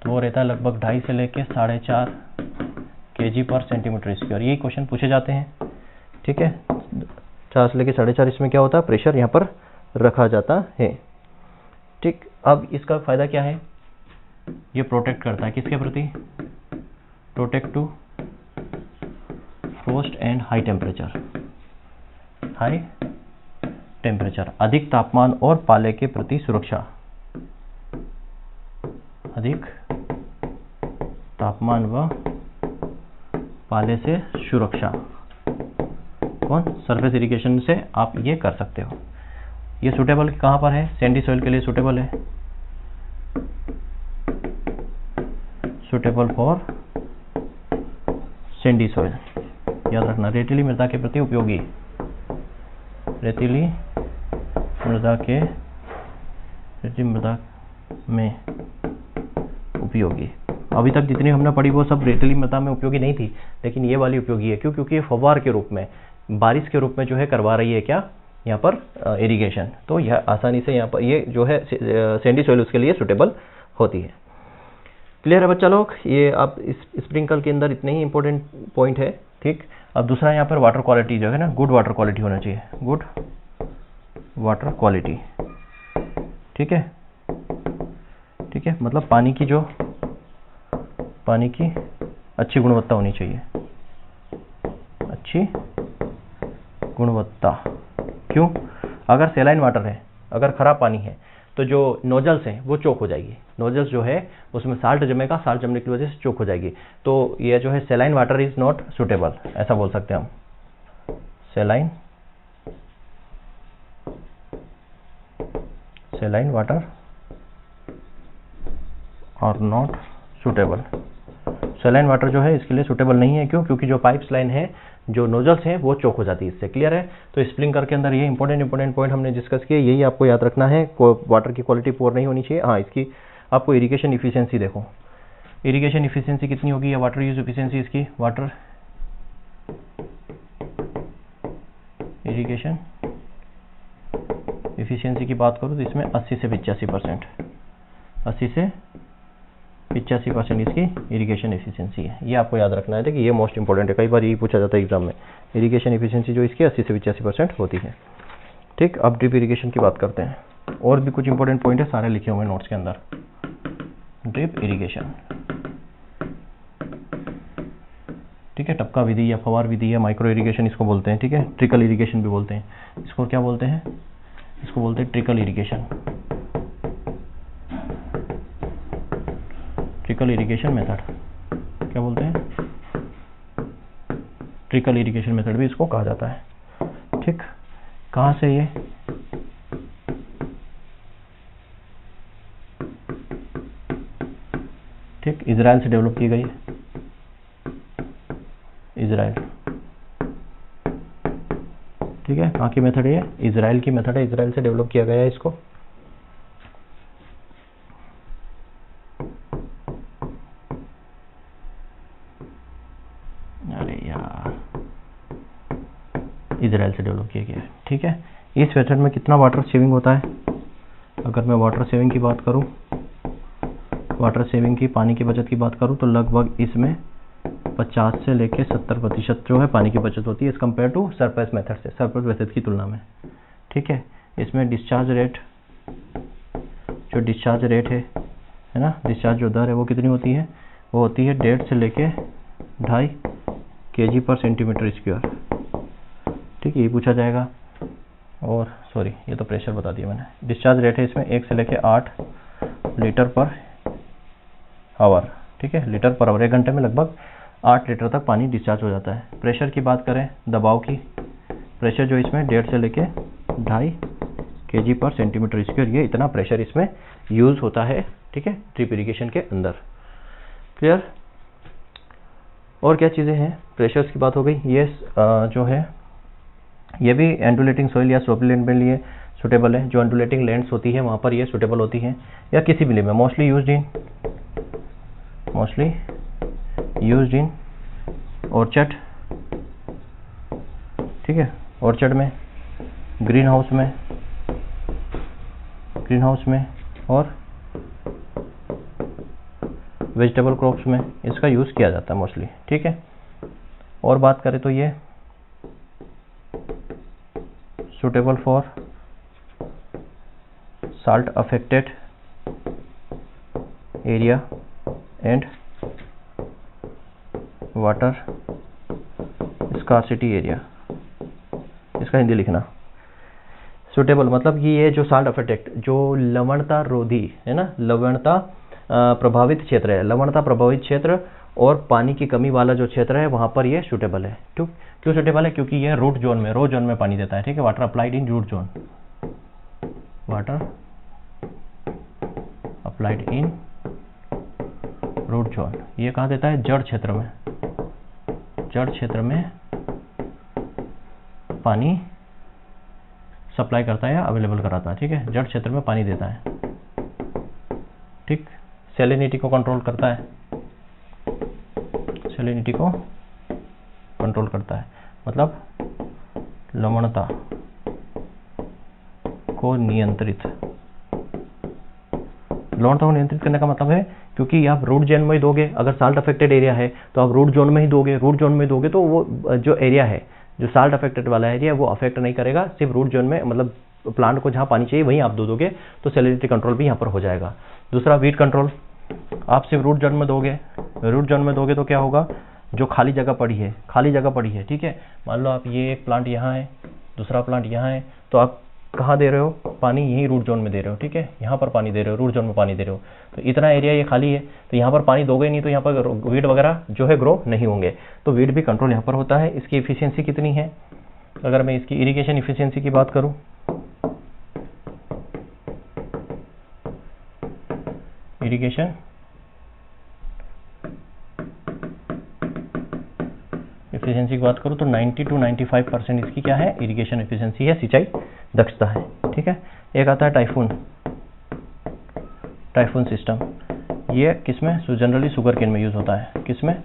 तो वो रहता है लगभग 2.5 से लेके 4.5 kg पर सेंटीमीटर स्क्वायर। यही क्वेश्चन पूछे जाते हैं। ठीक है, 4 से लेके 4.5 इसमें क्या होता है, प्रेशर यहाँ पर रखा जाता है। ठीक, अब इसका फायदा क्या है, ये प्रोटेक्ट करता है किसके प्रति, protect to frost and high temperature, high temperature, अधिक तापमान और पाले के प्रति सुरक्षा, अधिक तापमान व पाले से सुरक्षा, कौन, सरफेस इरिगेशन से आप ये कर सकते हो। ये सूटेबल कहाँ पर है, सैंडी सॉइल के लिए सूटेबल है, सूटेबल फॉर सैंडी सॉइल, याद रखना, रेतीली मृदा के प्रति उपयोगी, रेतीली मृदा में उपयोगी। अभी तक जितनी हमने पढ़ी वो सब रेतीली मृदा में उपयोगी नहीं थी, लेकिन ये वाली उपयोगी है। क्यों, क्योंकि ये फव्वार के रूप में, बारिश के रूप में जो है करवा रही है क्या यहाँ पर इरिगेशन, तो यह आसानी से यहाँ पर ये जो है सैंडी सॉइल उसके लिए सुटेबल होती है। क्लियर है बच्चा लोग, ये आप इस स्प्रिंकल के अंदर इतने ही इंपॉर्टेंट पॉइंट है। ठीक, अब दूसरा यहाँ पर वाटर क्वालिटी जो है ना, गुड वाटर क्वालिटी होना चाहिए, गुड वाटर क्वालिटी। ठीक है, ठीक है, मतलब पानी की अच्छी गुणवत्ता होनी चाहिए, अच्छी गुणवत्ता। क्यों, अगर सेलाइन वाटर है, अगर खराब पानी है, तो जो नोजल्स हैं वो चोक हो जाएगी, नोजल्स जो है उसमें साल्ट जमेगा, साल्ट जमने की वजह से चोक हो जाएगी। तो ये जो है saline water is not suitable, ऐसा बोल सकते हैं हम, सेलाइन वाटर और नॉट सुटेबल, सेलाइन वाटर जो है इसके लिए सुटेबल नहीं है। क्यों, क्योंकि जो पाइप्स लाइन है, जो नोजल्स हैं वो चोक हो जाती है इससे। क्लियर है। तो स्प्रिंकलर के अंदर ये इंपॉर्टेंट पॉइंट हमने डिस्कस किए, यही आपको याद रखना है। वाटर की क्वालिटी पुअर नहीं होनी चाहिए। हाँ, इसकी आपको इरिगेशन इफिशियंसी देखो, इरिगेशन इफिशियंसी कितनी होगी, या वाटर यूज इफिशियंसी इसकी, वाटर इरिगेशन इफिशियंसी की बात करूँ तो इसमें 80 से 85%, 80 से 85% इसकी इरिगेशन एफिशिएंसी है। ये आपको याद रखना है कि ये मोस्ट इंपॉर्टेंट है, कई बार यही पूछा जाता है एग्जाम में। इरिगेशन एफिशिएंसी जो इसकी 80 से 85% होती है। ठीक, अब ड्रिप इरिगेशन की बात करते हैं। और भी कुछ इंपॉर्टेंट पॉइंट है, सारे लिखे हुए नोट्स के अंदर। ड्रिप इरिगेशन, ठीक है, टपका विधि या फवार विधि या माइक्रो इरिगेशन इसको बोलते हैं। ठीक है, ट्रिकल इरिगेशन भी बोलते हैं इसको। क्या बोलते हैं इसको, बोलते हैं trickle irrigation, trickle irrigation method. क्या बोलते हैं, ट्रिकल इरिगेशन मेथड भी इसको कहा जाता है। ठीक, कहाँ से ये, ठीक, इजराइल से डेवलप की गई है, इजराइल। ठीक है, कहाँ की मेथड है, इजराइल की मेथड है, इजराइल से डेवलप किया गया है इसको। इजराइल से डेवलप किया गया है। ठीक है, इस मेथड में कितना वाटर सेविंग होता है? अगर मैं वाटर सेविंग की बात करूं, वाटर सेविंग की, पानी की बचत की बात करूं, तो लगभग इसमें 50 से लेके 70% जो है पानी की बचत होती है as compare to surface method से, सरफेस मेथड की तुलना में। ठीक है, इसमें डिस्चार्ज रेट, जो डिस्चार्ज रेट है ना, डिस्चार्ज जो दर है वो कितनी होती है? वो होती है 1.5 से लेके 2.5 kg/cm²। ठीक है, ये पूछा जाएगा। और सॉरी, ये तो प्रेशर बता दिया मैंने। डिस्चार्ज रेट है इसमें 1 से लेके 8 लीटर पर आवर। ठीक है, लीटर पर आवर, 1 घंटे में लगभग 8 लीटर तक पानी डिस्चार्ज हो जाता है। प्रेशर की बात करें, दबाव की, प्रेशर जो इसमें 1.5 से लेके 2.5 kg/cm², ये इतना प्रेशर इसमें यूज होता है। ठीक है, ड्रिप इरिगेशन के अंदर। क्लियर? और क्या चीज़ें हैं? प्रेशर्स की बात हो गई। ये जो है ये भी एंडुलेटिंग सॉइल या स्लोपी लैंड के लिए सुटेबल है। जो एंडुलेटिंग लैंड्स होती है वहाँ पर ये सुटेबल होती हैं, या किसी भी लिए में मोस्टली यूज्ड इन ऑर्चर्ड। ठीक है, ऑर्चर्ड में, ग्रीन हाउस में और वेजिटेबल क्रॉप्स में इसका यूज़ किया जाता है मोस्टली। ठीक है, और बात करें तो ये suitable for salt affected area and water scarcity area। इसका हिंदी लिखना। सुटेबल मतलब कि ये जो साल्ट अफेक्टेड, जो लवणता रोधी है ना, लवणता प्रभावित क्षेत्र है, लवणता प्रभावित क्षेत्र और पानी की कमी वाला जो क्षेत्र है वहाँ पर ये सुटेबल है। क्यों सुटेबल है? क्योंकि ये रूट जोन में, रो जोन में पानी देता है। ठीक है, water applied in root zone, water applied in root zone. ये कहाँ देता है? जड़ क्षेत्र में, जड़ क्षेत्र में पानी सप्लाई करता है या अवेलेबल कराता है। ठीक है, जड़ क्षेत्र में पानी देता है। ठीक, सैलिनिटी को कंट्रोल करता है, सैलिनिटी को कंट्रोल करता है, मतलब लवणता को नियंत्रित, लवणता को नियंत्रित करने का मतलब है क्योंकि आप रूट जोन में ही दोगे। अगर साल्ट अफेक्टेड एरिया है तो आप रूट जोन में ही दोगे, रूट जोन में दोगे तो वो जो एरिया है, जो साल्ट अफेक्टेड वाला एरिया, वो अफेक्ट नहीं करेगा। सिर्फ रूट जोन में, मतलब प्लांट को जहाँ पानी चाहिए वहीं आप दोगे, तो सैलिनिटी कंट्रोल भी यहाँ पर हो जाएगा। दूसरा, वीट कंट्रोल। आप सिर्फ रूट जोन में दोगे, रूट जोन में दोगे तो क्या होगा? जो खाली जगह पड़ी है, ठीक है, मान लो आप ये एक प्लांट यहाँ है, दूसरा प्लांट यहाँ है, तो आप कहाँ दे रहे हो पानी? यही रूट जोन में दे रहे हो। ठीक है, यहाँ पर पानी दे रहे हो, रूट जोन में पानी दे रहे हो, तो इतना एरिया ये खाली है, तो यहाँ पर पानी दोगे नहीं तो यहाँ पर वीड वगैरह जो है ग्रो नहीं होंगे, तो वीड भी कंट्रोल यहाँ पर होता है। इसकी इफिशियंसी कितनी है? अगर मैं इसकी इरिगेशन इफिशियंसी की बात करूँ, इरिगेशन एफिशिएंसी की बात करूँ तो 90 to 95% इसकी क्या है? इरिगेशन एफिशिएंसी है, सिंचाई दक्षता है। ठीक है, एक आता है टाइफून सिस्टम। ये किसमें? जनरली शुगर केन में यूज़ होता है। किसमें?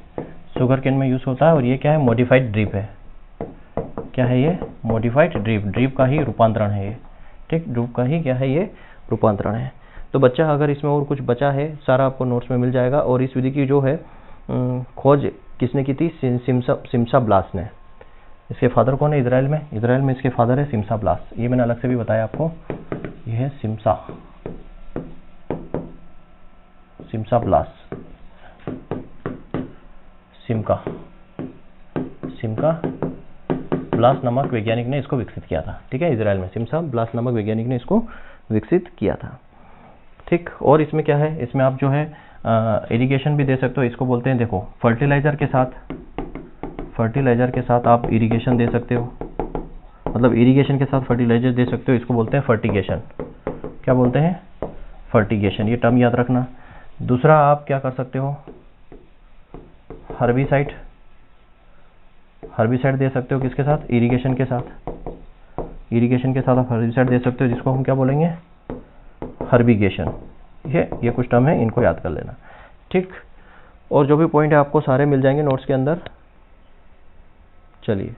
शुगर केन में यूज़ होता है। और ये क्या है? मॉडिफाइड ड्रिप है। क्या है ये? मॉडिफाइड ड्रिप, ड्रिप का ही रूपांतरण है ये। ठीक, ड्रिप का ही क्या है? ये रूपांतरण है। तो बच्चा, अगर इसमें और कुछ बचा है सारा आपको नोट्स में मिल जाएगा। और इस विधि की जो है खोज किसने की थी? सिमसा ब्लास ने। इसके फादर कौन है? इजराइल में इसके फादर है सिमसा ब्लास। ये मैंने अलग से भी बताया आपको, ये है सिमसा ब्लास, सिमका ब्लास नामक वैज्ञानिक ने इसको विकसित किया था। ठीक है, इजराइल में सिमसा ब्लास नामक वैज्ञानिक ने इसको विकसित किया था। ठीक, और इसमें क्या है? इसमें आप जो है इरिगेशन भी दे सकते हो। इसको बोलते हैं, देखो, फर्टिलाइजर के साथ आप इरिगेशन दे सकते हो, मतलब इरिगेशन के साथ फर्टिलाइजर दे सकते हो। इसको बोलते हैं फर्टिगेशन। क्या बोलते हैं? फर्टिगेशन। ये टर्म याद रखना। दूसरा, आप क्या कर सकते हो? हर्बिसाइड दे सकते हो। किसके साथ? इरिगेशन के साथ आप हर्बिसाइड दे सकते हो, जिसको हम क्या बोलेंगे? हर्बिगेशन। ये कुछ टर्म है, इनको याद कर लेना। ठीक, और जो भी पॉइंट है आपको सारे मिल जाएंगे नोट्स के अंदर। चलिए,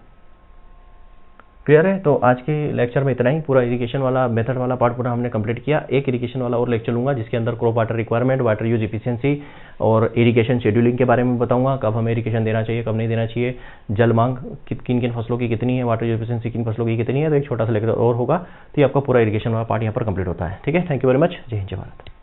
क्लियर है? तो आज के लेक्चर में इतना ही। पूरा इरिगेशन वाला मेथड वाला पार्ट पूरा हमने कंप्लीट किया। एक इरिगेशन वाला और लेक्चर लूंगा जिसके अंदर crop water requirement, water use efficiency और इरिगेशन शेड्यूलिंग के बारे में बताऊंगा, कब हमें इरिगेशन देना चाहिए, कब नहीं देना चाहिए, जल मांग किन किन फसलों की कितनी है, वाटर यूज इफिशियंसी किन फसलों की कितनी है। तो एक छोटा सा लेक्चर और होगा, तो ये आपका पूरा इरिगेशन वाला पार्ट यहाँ पर कंप्लीट होता है। ठीक है, थैंक यू वेरी मच। जय हिंद, जय भारत।